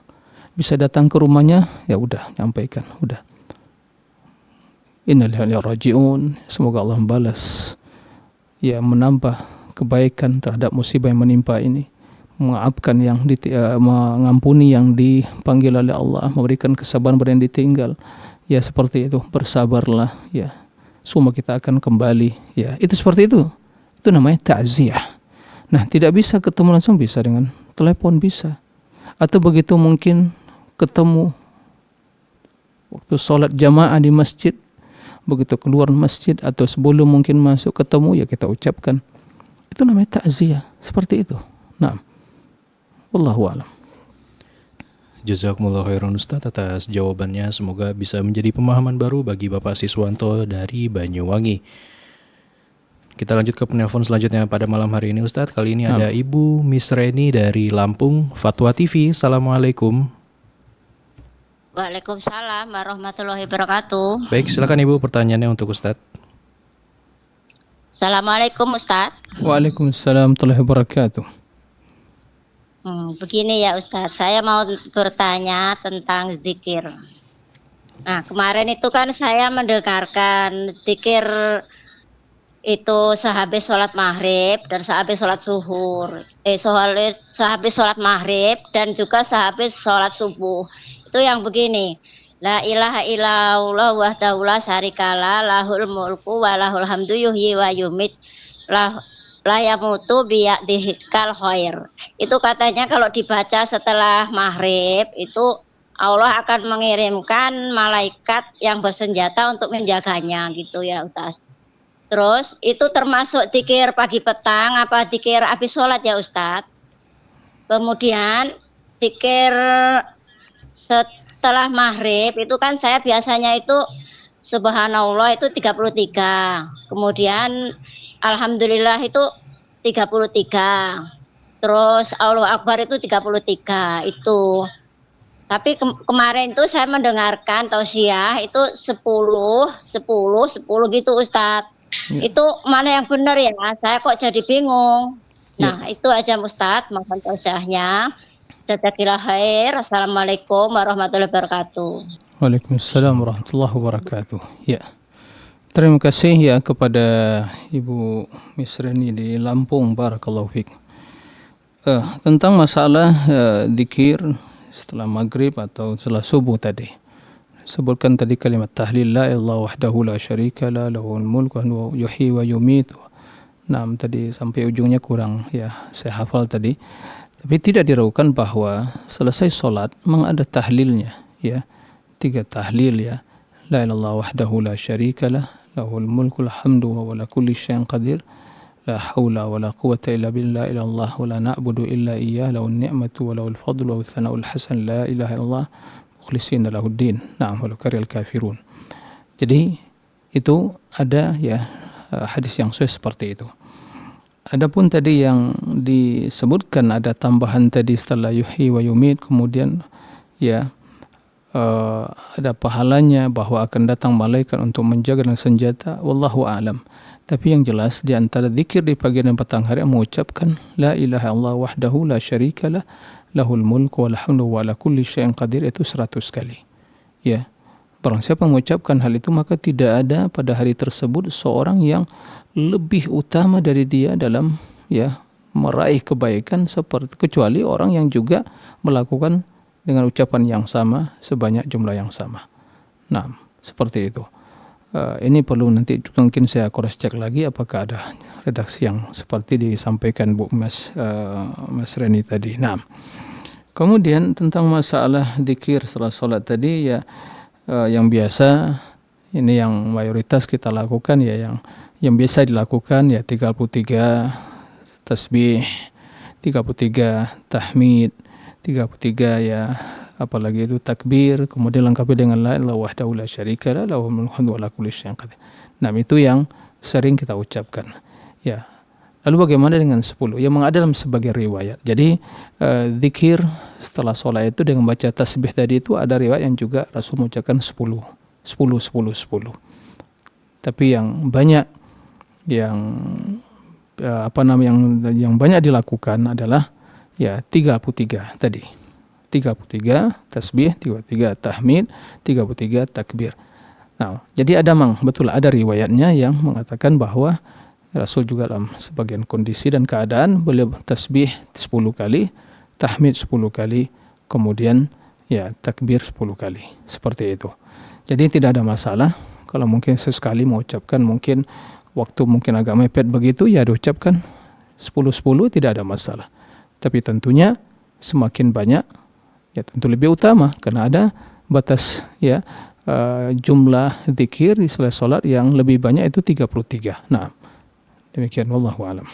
Bisa datang ke rumahnya, ya udah nyampaikan, udah. Inna lillahi wa inna ilaihi raji'un. Semoga Allah membalas, ya menambah kebaikan terhadap musibah yang menimpa ini, memaafkan yang mengampuni yang dipanggil oleh Allah, memberikan kesabaran pada yang ditinggal. Ya seperti itu, bersabarlah. Ya, semua kita akan kembali. Ya, itu seperti itu. Itu namanya ta'ziyah. Nah, tidak bisa ketemu langsung, bisa dengan telepon bisa. Atau begitu mungkin ketemu waktu sholat jamaah di masjid, begitu keluar masjid atau sebelum mungkin masuk ketemu, ya kita ucapkan. Itu namanya ta'ziyah, seperti itu. Nah, wallahu a'lam. Jazakumullah khairan Ustaz atas jawabannya. Semoga bisa menjadi pemahaman baru bagi Bapak Siswanto dari Banyuwangi. Kita lanjut ke penelpon selanjutnya pada malam hari ini Ustaz. Kali ini ada Ibu Miss Reni dari Lampung, Fatwa TV. Assalamualaikum. Waalaikumsalam warahmatullahi wabarakatuh. Baik, silakan Ibu pertanyaannya untuk Ustaz. Assalamualaikum Ustaz. Waalaikumsalam warahmatullahi wabarakatuh. Begini ya Ustaz, saya mau bertanya tentang zikir. Nah, kemarin itu kan saya mendengarkan zikir itu sehabis sholat maghrib dan sehabis sholat zuhur. Sehabis sholat maghrib dan juga sehabis sholat subuh. Itu yang begini. La ilaha illallah wahdahu la syarikalah lahul mulku wa lahul hamdu yuhyi wa yumit la yamutu biyadihikal khair. Itu katanya kalau dibaca setelah maghrib itu Allah akan mengirimkan malaikat yang bersenjata untuk menjaganya gitu ya Ustaz. Terus itu termasuk zikir pagi petang apa zikir habis sholat ya Ustaz? Kemudian zikir setelah maghrib itu kan saya biasanya itu subhanallah itu 33. Kemudian alhamdulillah itu 33. Terus Allahu Akbar itu 33 itu. Tapi kemarin itu saya mendengarkan tausiah itu 10 gitu Ustadz. Itu mana yang benar ya? Saya kok jadi bingung. Nah, itu aja Ustadz, mohon tausiahnya. Jazakallahu khair. Assalamualaikum warahmatullahi wabarakatuh. Waalaikumsalam warahmatullahi wabarakatuh. Ya. Terima kasih ya kepada Ibu Misreni di Lampung, barakallahu fiik. Tentang masalah zikir setelah maghrib atau setelah subuh tadi. Sebutkan tadi kalimat tahlil la ilaha wahdahu la syarika la lahul mulku wa yuhyi wa yumiitu. Nah, tadi sampai ujungnya kurang ya, saya hafal tadi. Tapi tidak diragukan bahwa selesai solat memang ada tahlilnya ya. 3 tahlil ya. La ilaha wahdahu la syarika la lahul mulku alhamdu wa ala kulli syai'in qadir. La haula wa la quwwata illa billah ilallah wa la na'budu illa iyyah lahun ni'matu wa lahul fadlu wa thana'ul hasan la ilaha illallah mukhlishina lahuddin na'am walau karihal kafirun. Jadi itu ada ya hadis yang seperti itu. Adapun tadi yang disebutkan ada tambahan tadi setelah yuhyi wa yumit, kemudian ya ada pahalanya bahwa akan datang malaikat untuk menjaga dengan senjata, wallahu a'lam. Tapi yang jelas di antara zikir di pagi dan petang hari mengucapkan la ilaha illallah wahdahu la syarikalah lahul mulku wal hamdu wa ala kulli syai'in qadir itu 100 kali. Ya. Barang siapa mengucapkan hal itu maka tidak ada pada hari tersebut seorang yang lebih utama dari dia dalam ya meraih kebaikan seperti kecuali orang yang juga melakukan dengan ucapan yang sama sebanyak jumlah yang sama. Nah, seperti itu. Ini perlu nanti mungkin saya cross check lagi apakah ada redaksi yang seperti disampaikan Bu Mas Reni tadi. Nah, kemudian tentang masalah zikir setelah sholat tadi ya yang biasa ini yang mayoritas kita lakukan ya yang biasa dilakukan ya 33 tasbih, 33 tahmid, 33 ya apalagi itu takbir, kemudian lengkapi dengan la ilaha wahdahu la syarika la lahul mulku wa ala kulli syai'in qadir. Nah, itu yang sering kita ucapkan. Ya. Lalu bagaimana dengan 10? Yang ada dalam sebagai riwayat. Jadi zikir setelah sholat itu dengan baca tasbih tadi itu ada riwayat yang juga Rasul mengucapkan 10. Tapi yang banyak yang yang banyak dilakukan adalah ya 33 tadi. 33 tasbih, 33 tahmid, 33 takbir. Nah, jadi betul ada riwayatnya yang mengatakan bahwa Rasul juga dalam sebagian kondisi dan keadaan beliau tasbih 10 kali, tahmid 10 kali, kemudian ya takbir 10 kali. Seperti itu. Jadi tidak ada masalah kalau mungkin sesekali mengucapkan mungkin waktu mungkin agak mepet begitu ya diucapkan 10-10 tidak ada masalah. Tapi tentunya semakin banyak ya tentu lebih utama karena ada batas ya jumlah zikir di selesai salat yang lebih banyak itu 33. Nah, demikian wallahu alam.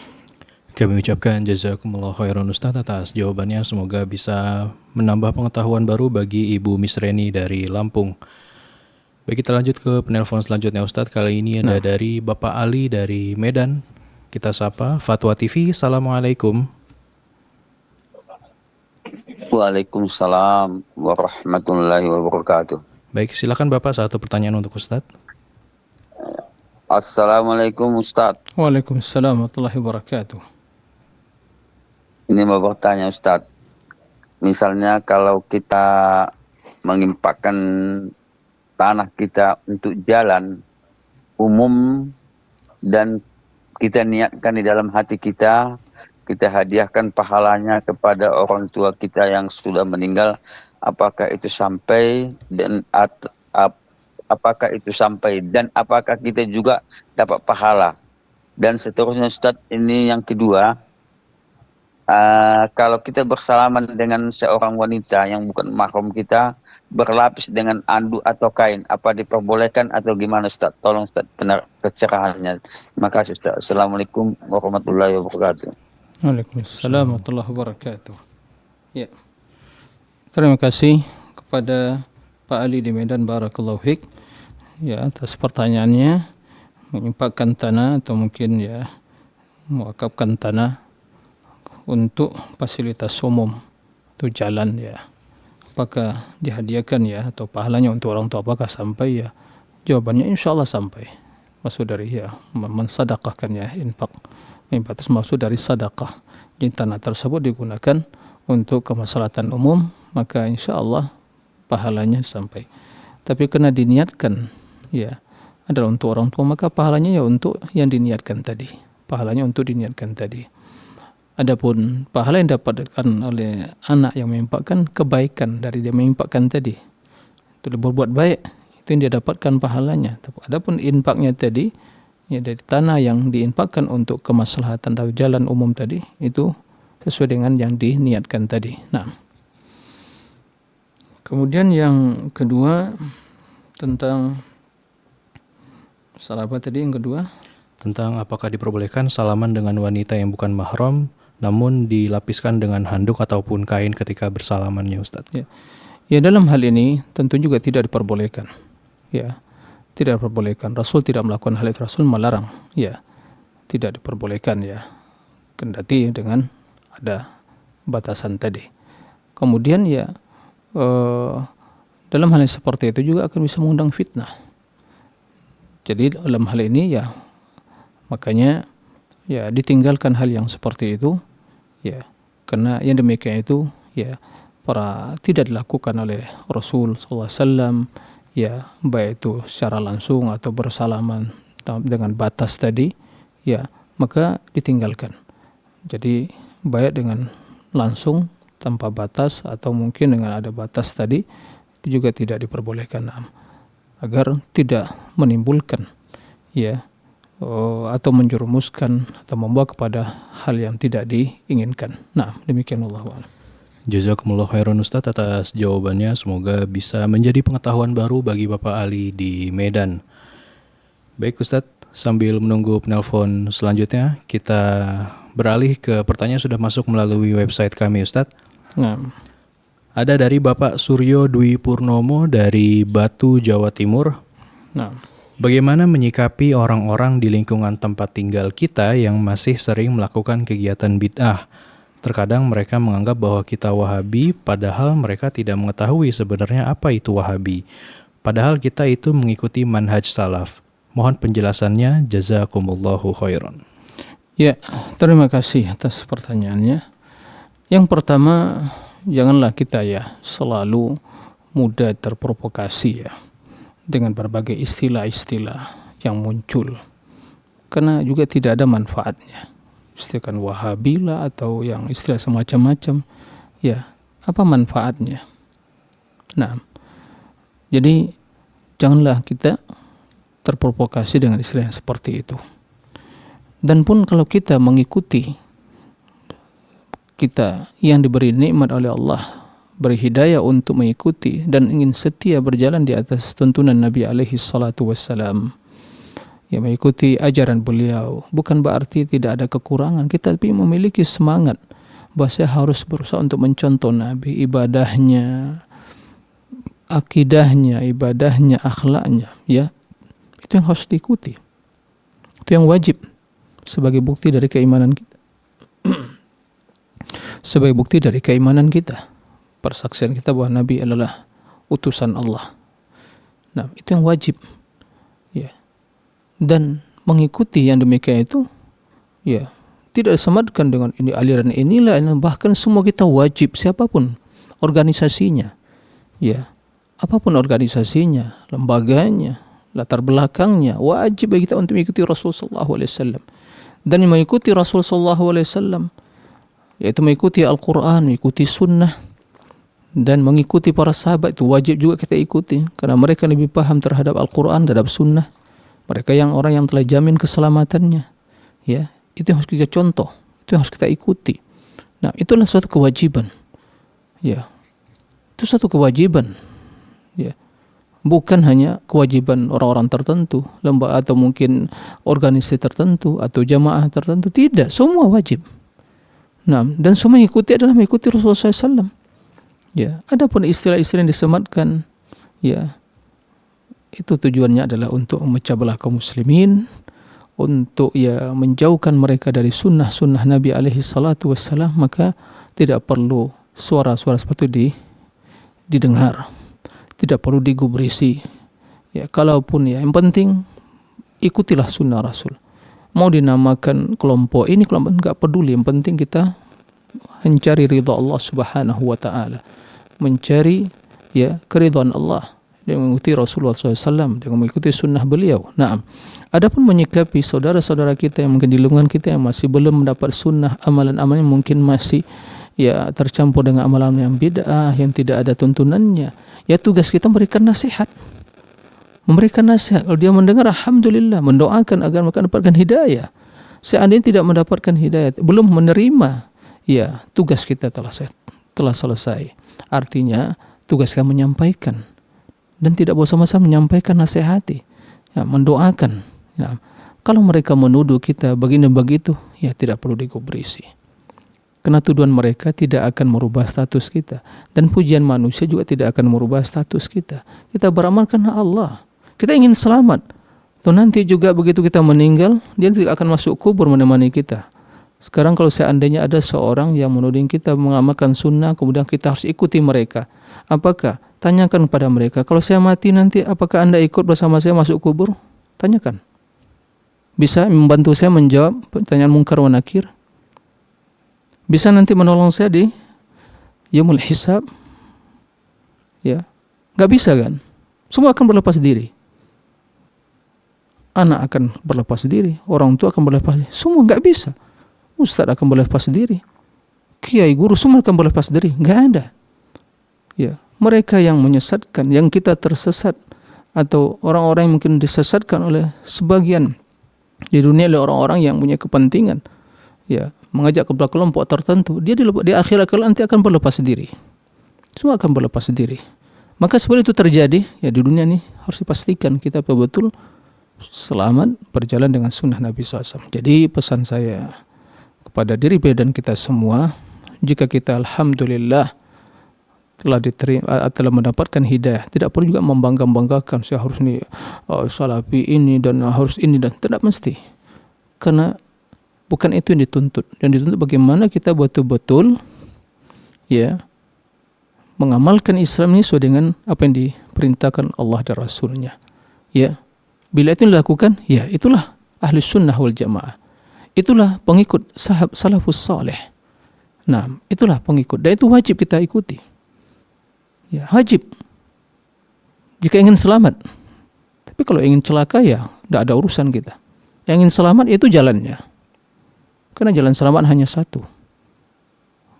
Kami ucapkan jazakumullah khairan Ustaz atas jawabannya, semoga bisa menambah pengetahuan baru bagi Ibu Misreni dari Lampung. Baik, kita lanjut ke penelpon selanjutnya Ustaz. Kali ini ada dari Bapak Ali dari Medan. Kita sapa Fatwa TV. Assalamualaikum. Waalaikumsalam warahmatullahi wabarakatuh. Baik, silakan Bapak, satu pertanyaan untuk Ustaz. Assalamualaikum Ustaz. Waalaikumsalam warahmatullahi wabarakatuh. Ini mau bertanya Ustaz. Misalnya kalau kita mengimpakkan tanah kita untuk jalan umum dan kita niatkan di dalam hati kita hadiahkan pahalanya kepada orang tua kita yang sudah meninggal, apakah itu sampai dan apakah itu sampai dan apakah kita juga dapat pahala? Dan seterusnya Ustaz, ini yang kedua, kalau kita bersalaman dengan seorang wanita yang bukan mahram kita, berlapis dengan anduk atau kain, apa diperbolehkan atau gimana Ustaz? Tolong Ustaz benar pencerahannya. Terima kasih Ustaz. Assalamualaikum warahmatullahi wabarakatuh. Waalaikumsalam warahmatullahi wabarakatuh. Ya. Terima kasih kepada Pak Ali di Medan, barakallahu fiik, ya, atas pertanyaannya. Menyimpakkan tanah atau mungkin ya mewakafkan tanah untuk fasilitas umum atau jalan, ya, apakah dihadiahkan ya atau pahalanya untuk orang tua, apakah sampai? Ya, jawabannya insya Allah sampai. Maksud dari ya mensadaqahkan, ya, infak itu maksud dari sadaqah. Jadi tanah tersebut digunakan untuk kemaslahatan umum, maka insya Allah pahalanya sampai. Tapi kena diniatkan, ya, adalah untuk orang tua, maka pahalanya ya untuk yang diniatkan tadi. Pahalanya untuk diniatkan tadi. Adapun pahala yang dapatkan oleh anak yang menginfakkan, kebaikan dari dia menginfakkan tadi, itu dia berbuat baik, itu yang dia dapatkan pahalanya. Adapun infaknya tadi, ya, dari tanah yang diinfakkan untuk kemaslahatan atau jalan umum tadi, itu sesuai dengan yang diniatkan tadi. Nah, kemudian yang kedua tentang salah apa tadi yang kedua? Tentang apakah diperbolehkan salaman dengan wanita yang bukan mahram namun dilapiskan dengan handuk ataupun kain ketika bersalamannya, Ustaz. Ya. Ya, dalam hal ini tentu juga tidak diperbolehkan. Ya, tidak diperbolehkan. Rasul tidak melakukan hal itu, Rasul melarang. Ya, tidak diperbolehkan, ya. Kendati dengan ada batasan tadi. Kemudian ya dalam hal yang seperti itu juga akan bisa mengundang fitnah. Jadi dalam hal ini ya makanya ya ditinggalkan hal yang seperti itu, ya, karena yang demikian itu ya tidak dilakukan oleh Rasul SAW, ya, baik itu secara langsung atau bersalaman dengan batas tadi, ya, maka ditinggalkan. Jadi baik dengan langsung tanpa batas atau mungkin dengan ada batas tadi, itu juga tidak diperbolehkan, agar tidak menimbulkan, ya, atau menjerumuskan atau membawa kepada hal yang tidak diinginkan. Nah, demikian Allah. Jazakumullah khairan Ustaz atas jawabannya. Semoga bisa menjadi pengetahuan baru bagi Bapak Ali di Medan. Baik Ustaz, sambil menunggu penelpon selanjutnya, kita beralih ke pertanyaan yang sudah masuk melalui website kami, Ustaz. Nah. Ada dari Bapak Suryo Dwi Purnomo dari Batu, Jawa Timur. Nah. Bagaimana menyikapi orang-orang di lingkungan tempat tinggal kita yang masih sering melakukan kegiatan bid'ah? Terkadang mereka menganggap bahwa kita Wahabi, padahal mereka tidak mengetahui sebenarnya apa itu Wahabi. Padahal kita itu mengikuti manhaj salaf. Mohon penjelasannya, jazakumullahu khairan. Ya, terima kasih atas pertanyaannya. Yang pertama, janganlah kita ya selalu mudah terprovokasi ya dengan berbagai istilah-istilah yang muncul, karena juga tidak ada manfaatnya. Istilah Wahabi lah atau yang istilah semacam-macam, ya, apa manfaatnya? Nah, jadi janganlah kita terprovokasi dengan istilah yang seperti itu. Dan pun kalau kita mengikuti, kita yang diberi nikmat oleh Allah, beri hidayah untuk mengikuti dan ingin setia berjalan di atas tuntunan Nabi alaihi salatu wassalam, ya, mengikuti ajaran beliau, bukan berarti tidak ada kekurangan kita, tapi memiliki semangat bahwa saya harus berusaha untuk mencontoh Nabi, ibadahnya, akidahnya, ibadahnya, akhlaknya, ya, itu yang harus diikuti, itu yang wajib sebagai bukti dari keimanan kita. Sebagai bukti dari keimanan kita, persaksian kita bahwa Nabi adalah utusan Allah. Nah, itu yang wajib, ya. Dan mengikuti yang demikian itu, ya, tidak disematkan dengan ini aliran inilah, bahkan semua kita wajib, siapapun organisasinya, ya, apapun organisasinya, lembaganya, latar belakangnya, wajib bagi kita untuk mengikuti Rasulullah SAW. Dan yang mengikuti Rasulullah SAW, yaitu mengikuti Al-Quran, mengikuti Sunnah, dan mengikuti para sahabat, itu wajib juga kita ikuti, karena mereka lebih paham terhadap Al-Quran, terhadap Sunnah. Mereka yang orang yang telah jamin keselamatannya, ya, itu yang harus kita contoh, itu yang harus kita ikuti. Nah, itulah suatu kewajiban, ya, itu suatu kewajiban, ya, bukan hanya kewajiban orang-orang tertentu, lembaga atau mungkin organisasi tertentu atau jamaah tertentu, tidak, semua wajib. Nah, dan semua mengikuti adalah mengikuti Rasulullah SAW. Ya, adapun istilah-istilah yang disematkan, ya, itu tujuannya adalah untuk memecah belah kaum muslimin, untuk ya menjauhkan mereka dari sunnah-sunnah Nabi alaihi salatu wassalam, maka tidak perlu suara-suara seperti itu didengar, tidak perlu digubrisi. Ya, kalaupun ya, yang penting ikutilah sunnah Rasul. Mau dinamakan kelompok ini, kelompok enggak peduli, yang penting kita mencari ridha Allah Subhanahu wa taala, mencari ya keridhaan Allah, dan mengikuti Rasulullah SAW, dan mengikuti sunnah beliau. Nah, adapun menyikapi saudara-saudara kita yang mungkin di lingkungan kita yang masih belum mendapat sunnah, amalan-amalan yang mungkin masih ya tercampur dengan amalan yang bid'ah, yang tidak ada tuntunannya, ya tugas kita memberikan nasihat. Memberikan nasihat. Kalau dia mendengar, alhamdulillah, mendoakan agar mereka mendapatkan hidayah. Seandainya tidak mendapatkan hidayah, belum menerima, ya tugas kita telah selesai. Artinya tugas kita menyampaikan, dan tidak bosan-bosan menyampaikan, nasihati, ya, mendoakan. Ya. Kalau mereka menuduh kita begini begitu, ya tidak perlu digubrisi. Karena tuduhan mereka tidak akan merubah status kita, dan pujian manusia juga tidak akan merubah status kita. Kita beramal karena Allah. Kita ingin selamat. Tuh nanti juga begitu kita meninggal, dia tidak akan masuk kubur menemani kita. Sekarang kalau seandainya ada seorang yang menuding kita mengamalkan sunnah, kemudian kita harus ikuti mereka, apakah? Tanyakan kepada mereka, kalau saya mati nanti apakah Anda ikut bersama saya masuk kubur? Tanyakan. Bisa membantu saya menjawab pertanyaan mungkar wa nakir? Bisa nanti menolong saya di yaumul hisab? Ya, nggak bisa kan? Semua akan berlepas diri. Anak akan berlepas diri, orang tua akan berlepas diri, semua nggak bisa. Ustaz akan berlepas diri, kiai, guru, semua akan berlepas diri, nggak ada. Ya, mereka yang menyesatkan, yang kita tersesat, atau orang-orang yang mungkin disesatkan oleh sebagian di dunia oleh orang-orang yang punya kepentingan, ya, mengajak kepada kelompok tertentu, dia di akhirat kelak nanti akan berlepas diri. Semua akan berlepas diri. Maka seperti itu terjadi, ya di dunia ini harus dipastikan kita betul-betul selamat berjalan dengan sunnah Nabi SAW. Jadi pesan saya kepada diri dan kita semua, jika kita alhamdulillah telah mendapatkan hidayah, tidak perlu juga membangga-banggakan saya harus ini salafi ini dan harus ini, dan tidak mesti, karena bukan itu yang dituntut. Yang dituntut bagaimana kita betul-betul ya mengamalkan Islam ini sesuai dengan apa yang diperintahkan Allah dan Rasulnya. Ya, bila itu dilakukan, ya itulah ahli sunnah wal jamaah, itulah pengikut salafus saleh. Nah, itulah pengikut, dan itu wajib kita ikuti. Ya, wajib. Jika ingin selamat. Tapi kalau ingin celaka, ya tidak ada urusan kita. Yang ingin selamat, itu jalannya. Karena jalan selamat hanya satu.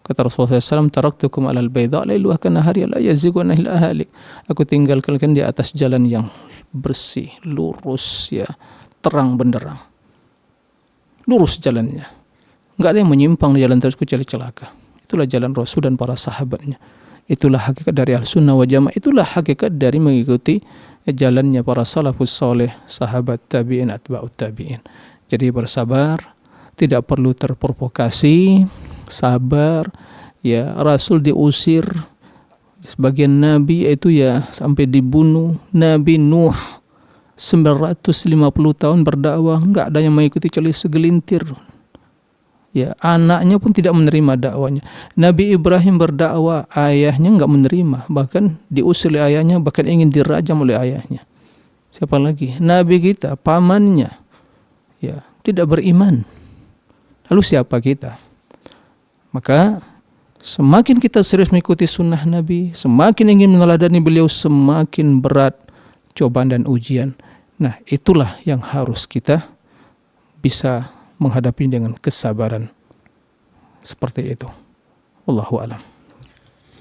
Kata Rasulullah SAW, taraktukum alal bayda lailuha kanahari la yazighu anha illa halik. Aku tinggalkan kalian di atas jalan yang bersih, lurus, ya, terang benderang. Lurus jalannya. Enggak ada yang menyimpang di jalan terus kecuali celaka. Itulah jalan Rasul dan para sahabatnya. Itulah hakikat dari Ahlussunnah wal Jamaah. Itulah hakikat dari mengikuti jalannya para salafus saleh, sahabat tabi'in, atba'ut tabi'in. Jadi bersabar, tidak perlu terprovokasi, sabar. Ya, Rasul diusir, sebagian nabi itu ya sampai dibunuh. Nabi Nuh 950 tahun berdakwah, enggak ada yang mengikuti kecuali segelintir. Ya, anaknya pun tidak menerima dakwanya. Nabi Ibrahim berdakwah, ayahnya enggak menerima, bahkan diusir oleh ayahnya, bahkan ingin dirajam oleh ayahnya. Siapa lagi? Nabi kita, pamannya, ya, tidak beriman. Lalu siapa kita? Maka semakin kita serius mengikuti sunnah Nabi, semakin ingin meneladani beliau, semakin berat cobaan dan ujian. Nah, itulah yang harus kita bisa menghadapi dengan kesabaran seperti itu. Wallahu a'lam.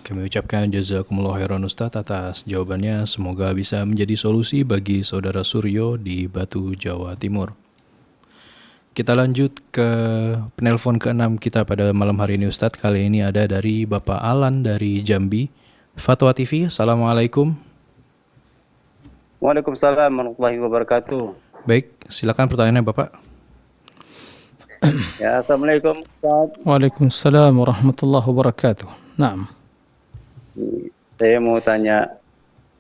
Kami ucapkan jazakumullah khairan Ustaz atas jawabannya. Semoga bisa menjadi solusi bagi saudara Suryo di Batu, Jawa Timur. Kita lanjut ke penelpon ke-6 kita pada malam hari ini Ustadz. Kali ini ada dari Bapak Alan dari Jambi. Fatwa TV, Assalamualaikum. Waalaikumsalam warahmatullahi wabarakatuh. Baik, silakan pertanyaannya Bapak. Ya, Assalamualaikum Ustaz. Waalaikumsalam warahmatullahi wabarakatuh. Naam. Saya mau tanya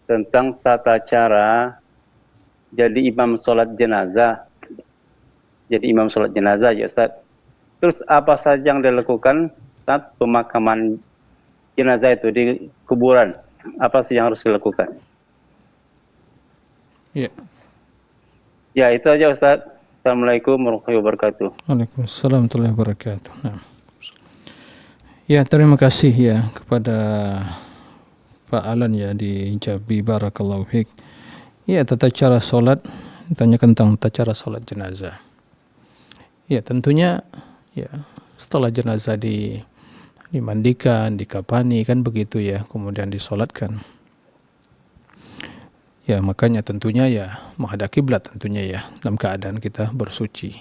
tentang tata cara jadi imam sholat jenazah. Jadi imam sholat jenazah ya Ustaz. Terus apa saja yang dilakukan saat pemakaman jenazah itu di kuburan? Apa sih yang harus dilakukan? Ya. Ya itu aja Ustaz. Assalamualaikum warahmatullahi wabarakatuh. Waalaikumsalam warahmatullahi wabarakatuh. Nah. Ya, terima kasih ya kepada Pak Alan ya di Jambi, barakallahu fiik. Ya, tata cara salat, ditanyakan tentang tata cara salat jenazah. Ya, tentunya ya setelah jenazah dimandikan, dikafani kan begitu ya, kemudian disolatkan. Ya, makanya tentunya ya menghadap kiblat tentunya ya dalam keadaan kita bersuci.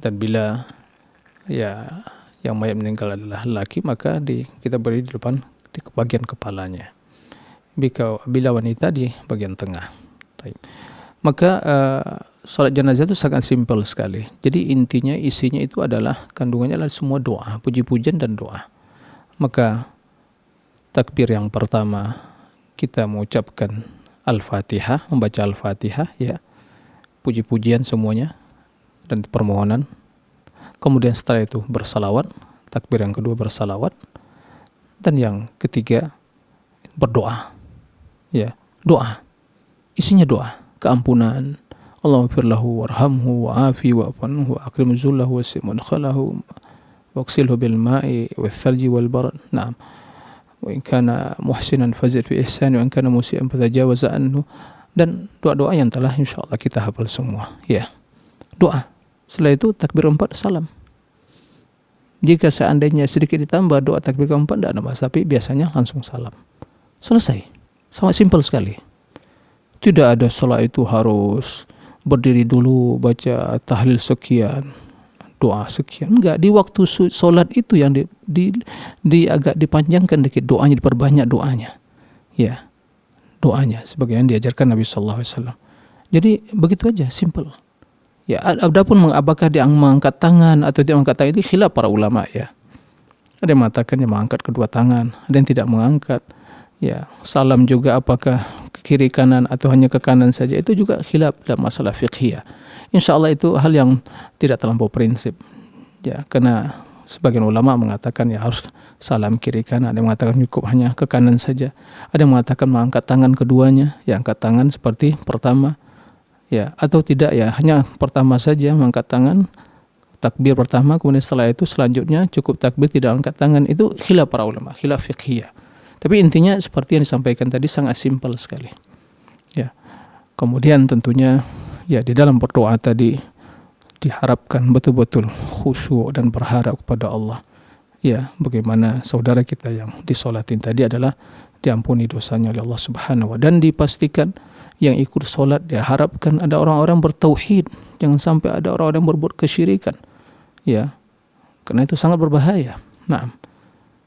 Dan bila ya yang mayat meninggal adalah laki, maka kita beri di depan di bagian kepalanya. Bila wanita di bagian tengah. Maka salat jenazah itu sangat simpel sekali. Jadi intinya isinya itu adalah kandungannya adalah semua doa, puji-pujian dan doa. Maka takbir yang pertama kita mengucapkan Al-Fatihah, membaca Al-Fatihah ya. Puji-pujian semuanya dan permohonan. Kemudian setelah itu bersalawat, takbir yang kedua bersalawat, dan yang ketiga berdoa. Ya, doa. Isinya doa, keampunan. Allahumma fir lahu warhamhu wa'afi wa'afanhu wa'akrim zullahu wasi' mudkhalahu waqsilhu bil ma'i wal thalji wal barad. Naam. Wa in kana muhsinan fazid fi ihsani wa in kana musii'an fatajawaz anhu. Dan doa-doa yang telah insyaallah kita hafal semua. Ya. Doa. Setelah itu takbir 4 salam. Jika seandainya sedikit ditambah doa takbir keempat tidak ada masalah, tapi biasanya langsung salam. Selesai. Sangat simpel sekali. Tidak ada salat itu harus berdiri dulu baca tahlil sekian, doa sekian. Enggak, di waktu salat itu yang agak dipanjangkan dikit doanya, diperbanyak doanya. Ya. Doanya sebagaimana diajarkan Nabi sallallahu alaihi wasallam. Jadi begitu aja, simple. Ya, adapun apakah dia mengangkat tangan atau tidak mengangkat tangan itu khilaf para ulama ya. Ada yang mengatakan yang mengangkat kedua tangan, ada yang tidak mengangkat. Ya, salam juga apakah ke kiri kanan atau hanya ke kanan saja, itu juga khilaf dalam masalah fiqhiyah. Insyaallah itu hal yang tidak terlampau prinsip. Ya, karena sebagian ulama mengatakan ya harus salam kiri kanan, ada yang mengatakan cukup hanya ke kanan saja. Ada yang mengatakan mengangkat tangan keduanya, ya angkat tangan seperti pertama. Ya, atau tidak ya hanya pertama saja mengangkat tangan, takbir pertama, kemudian setelah itu selanjutnya cukup takbir tidak angkat tangan. Itu khilaf para ulama, khilaf fiqhiyah. Tapi intinya seperti yang disampaikan tadi sangat simpel sekali. Ya. Kemudian tentunya ya di dalam berdoa tadi diharapkan betul-betul khusyuk dan berharap kepada Allah. Ya, bagaimana saudara kita yang disolatin tadi adalah diampuni dosanya oleh Allah Subhanahu wa taala, dan dipastikan yang ikut solat diharapkan ada orang-orang bertauhid, jangan sampai ada orang-orang yang berbuat kesyirikan. Ya. Karena itu sangat berbahaya. Nah,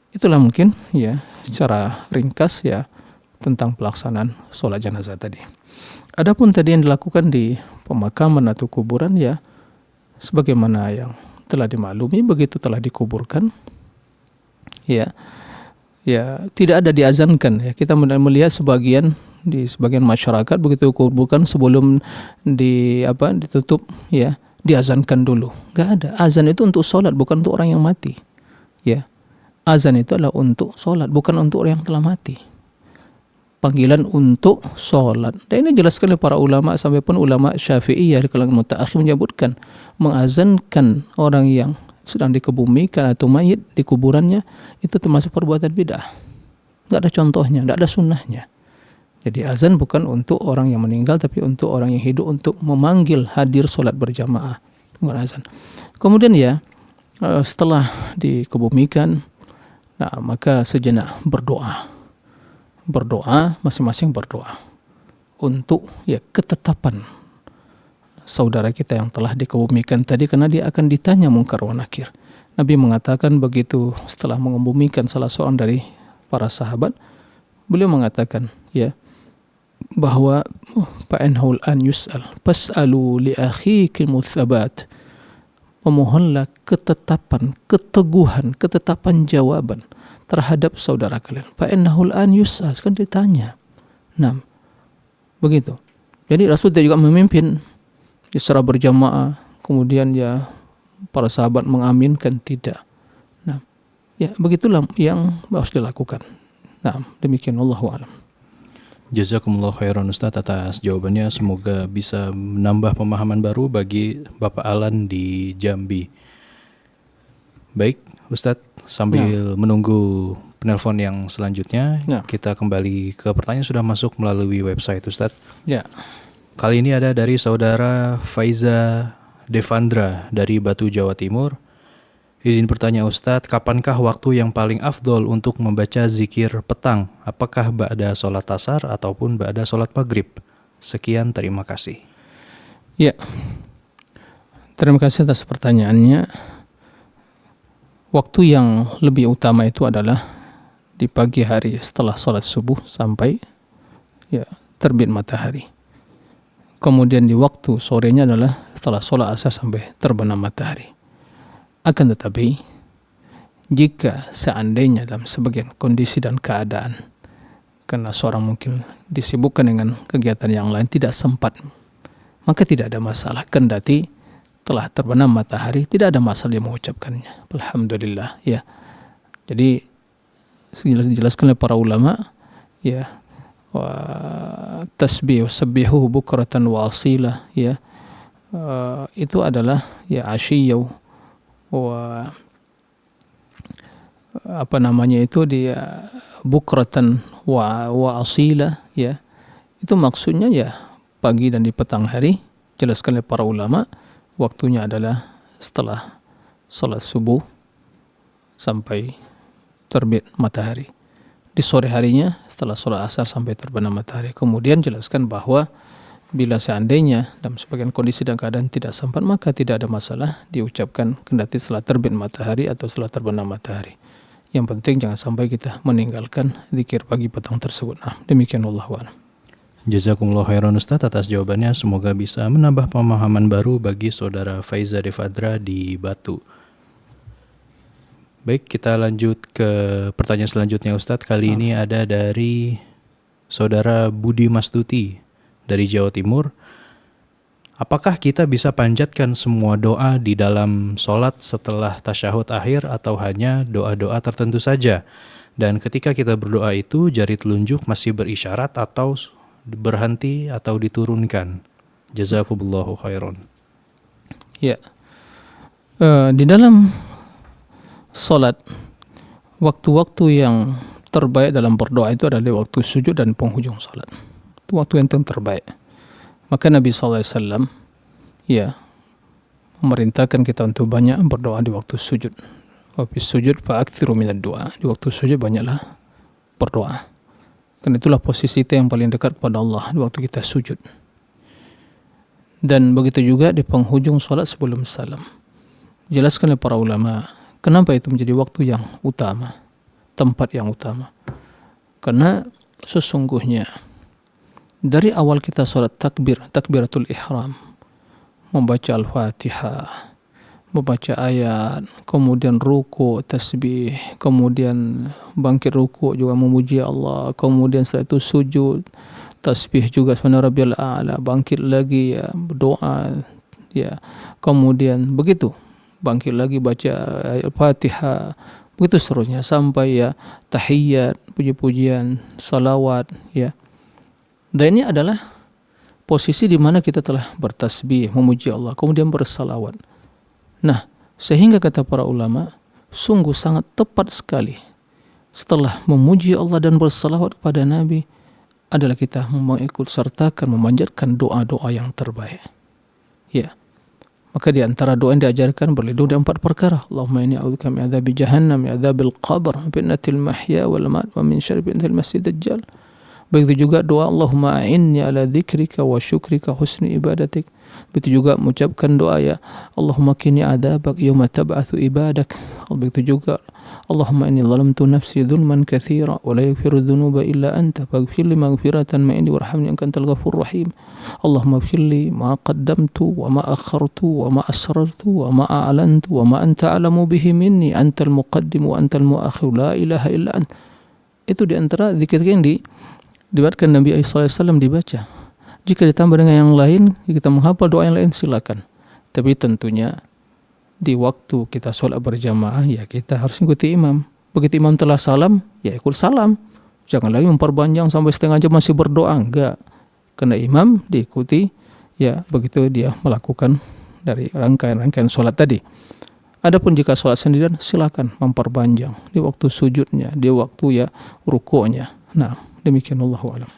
itulah mungkin ya secara ringkas ya tentang pelaksanaan sholat jenazah tadi. Adapun tadi yang dilakukan di pemakaman atau kuburan ya sebagaimana yang telah dimaklumi, begitu telah dikuburkan ya tidak ada diazankan ya. Kita melihat di sebagian masyarakat begitu kuburkan sebelum ditutup ya diazankan dulu. Enggak ada. Azan itu untuk sholat, bukan untuk orang yang mati. Ya. Azan itu adalah untuk sholat, bukan untuk orang yang telah mati. Panggilan untuk sholat. Dan ini jelaskan oleh para ulama, sampai pun ulama Syafi'iyah di kalangan mutaakhir menyebutkan mengazankan orang yang sedang dikebumikan atau mayit di kuburannya itu termasuk perbuatan bid'ah. Enggak ada contohnya, enggak ada sunnahnya. Jadi azan bukan untuk orang yang meninggal, tapi untuk orang yang hidup, untuk memanggil hadir sholat berjamaah. Bukan azan. Kemudian ya setelah dikebumikan, nah maka sejenak berdoa, masing-masing berdoa untuk ya ketetapan saudara kita yang telah dikebumikan tadi, karena dia akan ditanya mungkar wa nakir. Nabi mengatakan begitu setelah mengebumikan salah seorang dari para sahabat, beliau mengatakan ya bahwa fa'inhul an yus'al fas'alu li akhikum tsabat. Memohonlah ketetapan, keteguhan, ketetapan jawaban terhadap saudara kalian. Fa innahul an yus'al, kan ditanya. Nah, begitu. Jadi Rasul juga memimpin secara berjamaah, kemudian ya para sahabat mengaminkan, tidak. Nah, ya begitulah yang harus dilakukan. Nah, demikian, wallahu a'lam. Jazakumullah khairan Ustaz atas jawabannya. Semoga bisa menambah pemahaman baru bagi Bapak Alan di Jambi. Baik, Ustadz, sambil menunggu penelpon yang selanjutnya, kita kembali ke pertanyaan sudah masuk melalui website, Ustadz. Ya. Kali ini ada dari saudara Faiza Devandra dari Batu, Jawa Timur. Izin bertanya Ustadz, kapankah waktu yang paling afdol untuk membaca zikir petang? Apakah ba'da sholat asar ataupun ba'da sholat maghrib? Sekian, terima kasih. Ya, terima kasih atas pertanyaannya. Waktu yang lebih utama itu adalah di pagi hari setelah sholat subuh sampai ya terbit matahari. Kemudian di waktu sorenya adalah setelah sholat asar sampai terbenam matahari. Akan tetapi, jika seandainya dalam sebagian kondisi dan keadaan, karena seorang mungkin disibukkan dengan kegiatan yang lain, tidak sempat, maka tidak ada masalah. Kendati telah terbenam matahari, tidak ada masalah dia mengucapkannya. Alhamdulillah, ya. Jadi, dijelaskan oleh para ulama, ya, wa tasbih sabbihu bukratan wa asila, ya, itu adalah ya asyiyau wa apa namanya itu dia bukratan wa asila, ya, itu maksudnya ya pagi dan di petang hari. Jelaskan oleh para ulama, waktunya adalah setelah salat subuh sampai terbit matahari. Di sore harinya setelah salat asar sampai terbenam matahari. Kemudian jelaskan bahwa bila seandainya dalam sebagian kondisi dan keadaan tidak sempat, maka tidak ada masalah diucapkan kendati setelah terbit matahari atau setelah terbenam matahari. Yang penting jangan sampai kita meninggalkan zikir pagi petang tersebut. Nah, demikian, wallahu a'lam. Jazakumullah khairan Ustaz atas jawabannya. Semoga bisa menambah pemahaman baru bagi saudara Faiza Devandra di Batu. Baik, kita lanjut ke pertanyaan selanjutnya Ustadz. Kali ini ada dari saudara Budi Mastuti dari Jawa Timur. Apakah kita bisa panjatkan semua doa di dalam sholat setelah tasyahud akhir atau hanya doa-doa tertentu saja? Dan ketika kita berdoa itu jari telunjuk masih berisyarat atau berhenti atau diturunkan? Jazakumullahu khairan. Ya, di dalam sholat, waktu-waktu yang terbaik dalam berdoa itu adalah waktu sujud dan penghujung sholat. Itu waktu yang terbaik. Maka Nabi SAW ya memerintahkan kita untuk banyak berdoa di waktu sujud. Wafi sujud fa'akthiru minad doa. Di waktu sujud banyaklah berdoa. Karena itulah posisi kita yang paling dekat kepada Allah di waktu kita sujud. Dan begitu juga di penghujung sholat sebelum salam. Jelaskan oleh para ulama, kenapa itu menjadi waktu yang utama, tempat yang utama. Karena sesungguhnya dari awal kita sholat takbiratul ihram, membaca Al-Fatihah, membaca ayat, kemudian ruku, tasbih, kemudian bangkit ruku juga memuji Allah, kemudian setelah itu sujud, tasbih juga subhana rabbiyal a'la, bangkit lagi ya berdoa, ya, kemudian begitu, bangkit lagi baca ayat Al-Fatihah, begitu seterusnya sampai ya tahiyat, puji-pujian, salawat, ya. Dan ini adalah posisi di mana kita telah bertasbih, memuji Allah, kemudian bersalawat. Nah, sehingga kata para ulama, sungguh sangat tepat sekali setelah memuji Allah dan bersalawat kepada Nabi adalah kita mengikut sertakan, memanjatkan doa-doa yang terbaik. Ya. Maka di antara doa yang diajarkan berlindung dari 4 perkara. Allahumma inni a'udzubika min adzabi jahannam, min adzabil qabr, min fitnatil mahya wal mamat, wa min syarri fitnatil masiihid dajjal. Begitu juga doa Allahumma a'inni ala dzikrika wa syukrika husni ibadatik. Begitu juga mengucapkan doa ya Allahumma qini adzabak yauma tab'atsu ibadak. Begitu juga Allahumma inni zalamtu nafsi dzulman katsira wa la yaghfiru dzunuba illa anta faghfir li maghfiratan min indi warhamni innaka antal ghafurur rahim. Allahumma ighfir li ma qaddamtu wa ma akhartu wa ma asrartu wa ma a'lantu wa ma anta a'lamu bihi minni antal muqaddim wa antal muakhir la ilaha illa ant. Itu di antara zikir yang dibuatkan Nabi SAW dibaca. Jika ditambah dengan yang lain, kita menghafal doa yang lain silakan. Tapi tentunya di waktu kita sholat berjamaah, ya kita harus ikuti imam. Begitu imam telah salam, ya ikut salam. Jangan lagi memperpanjang sampai setengah jam masih berdoa, enggak. Karena imam diikuti, ya begitu dia melakukan dari rangkaian-rangkaian sholat tadi. Adapun jika sholat sendirian, silakan memperpanjang di waktu sujudnya, di waktu ya rukuknya. Nah, demikian Allahu a'lam.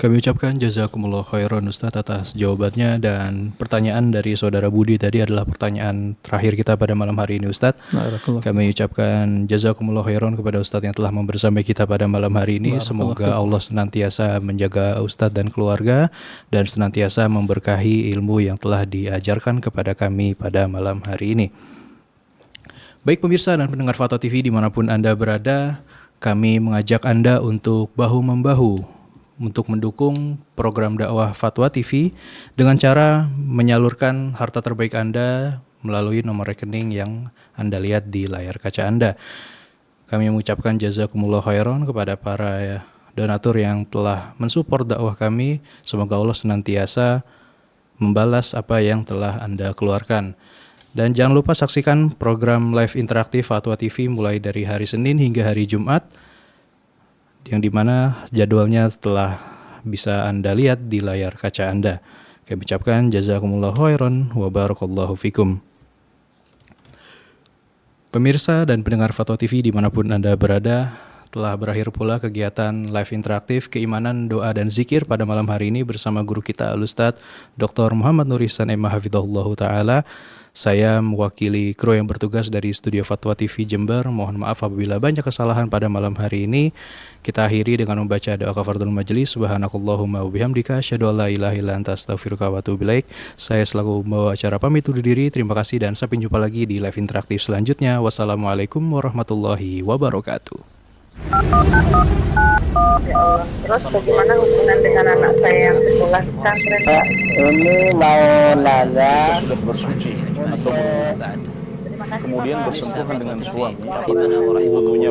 Kami ucapkan jazakumullah khairan Ustaz atas jawabannya, dan pertanyaan dari saudara Budi tadi adalah pertanyaan terakhir kita pada malam hari ini Ustaz. Kami ucapkan jazakumullah khairan kepada Ustaz yang telah membersamai kita pada malam hari ini. Semoga Allah senantiasa menjaga Ustaz dan keluarga dan senantiasa memberkahi ilmu yang telah diajarkan kepada kami pada malam hari ini. Baik pemirsa dan pendengar Fatwa TV dimanapun Anda berada, kami mengajak Anda untuk bahu-membahu untuk mendukung program dakwah Fatwa TV dengan cara menyalurkan harta terbaik Anda melalui nomor rekening yang Anda lihat di layar kaca Anda. Kami mengucapkan jazakumullah khairan kepada para donatur yang telah mensupport dakwah kami. Semoga Allah senantiasa membalas apa yang telah Anda keluarkan. Dan jangan lupa saksikan program live interaktif Fatwa TV mulai dari hari Senin hingga hari Jumat, yang dimana jadwalnya telah bisa Anda lihat di layar kaca Anda. Kami ucapkan jazakumullah khairan wa barakallahu fikum. Pemirsa dan pendengar Fatwa TV dimanapun Anda berada, telah berakhir pula kegiatan live interaktif keimanan, doa, dan zikir pada malam hari ini bersama guru kita Al-Ustaz Dr. Muhammad Nur Ihsan M. Hafidhahullah Ta'ala. Saya mewakili kru yang bertugas dari studio Fatwa TV Jember. Mohon maaf apabila banyak kesalahan pada malam hari ini. Kita akhiri dengan membaca doa kafaratul majelis. Subhanakallahumma wa bihamdika asyhadu an la ilaha illa anta astaghfiruka wa atubu ilaik. Saya selaku membawa acara pamit undur diri. Terima kasih dan sampai jumpa lagi di live interaktif selanjutnya. Wassalamualaikum warahmatullahi wabarakatuh. Ya Allah, terus bagaimana hubungan dengan anak saya yang sekolah pesantren? Ini mau nanya. Sudah bersuci atau Terima kasih kemudian Bapak. bersentuhan dengan suami, wudhunya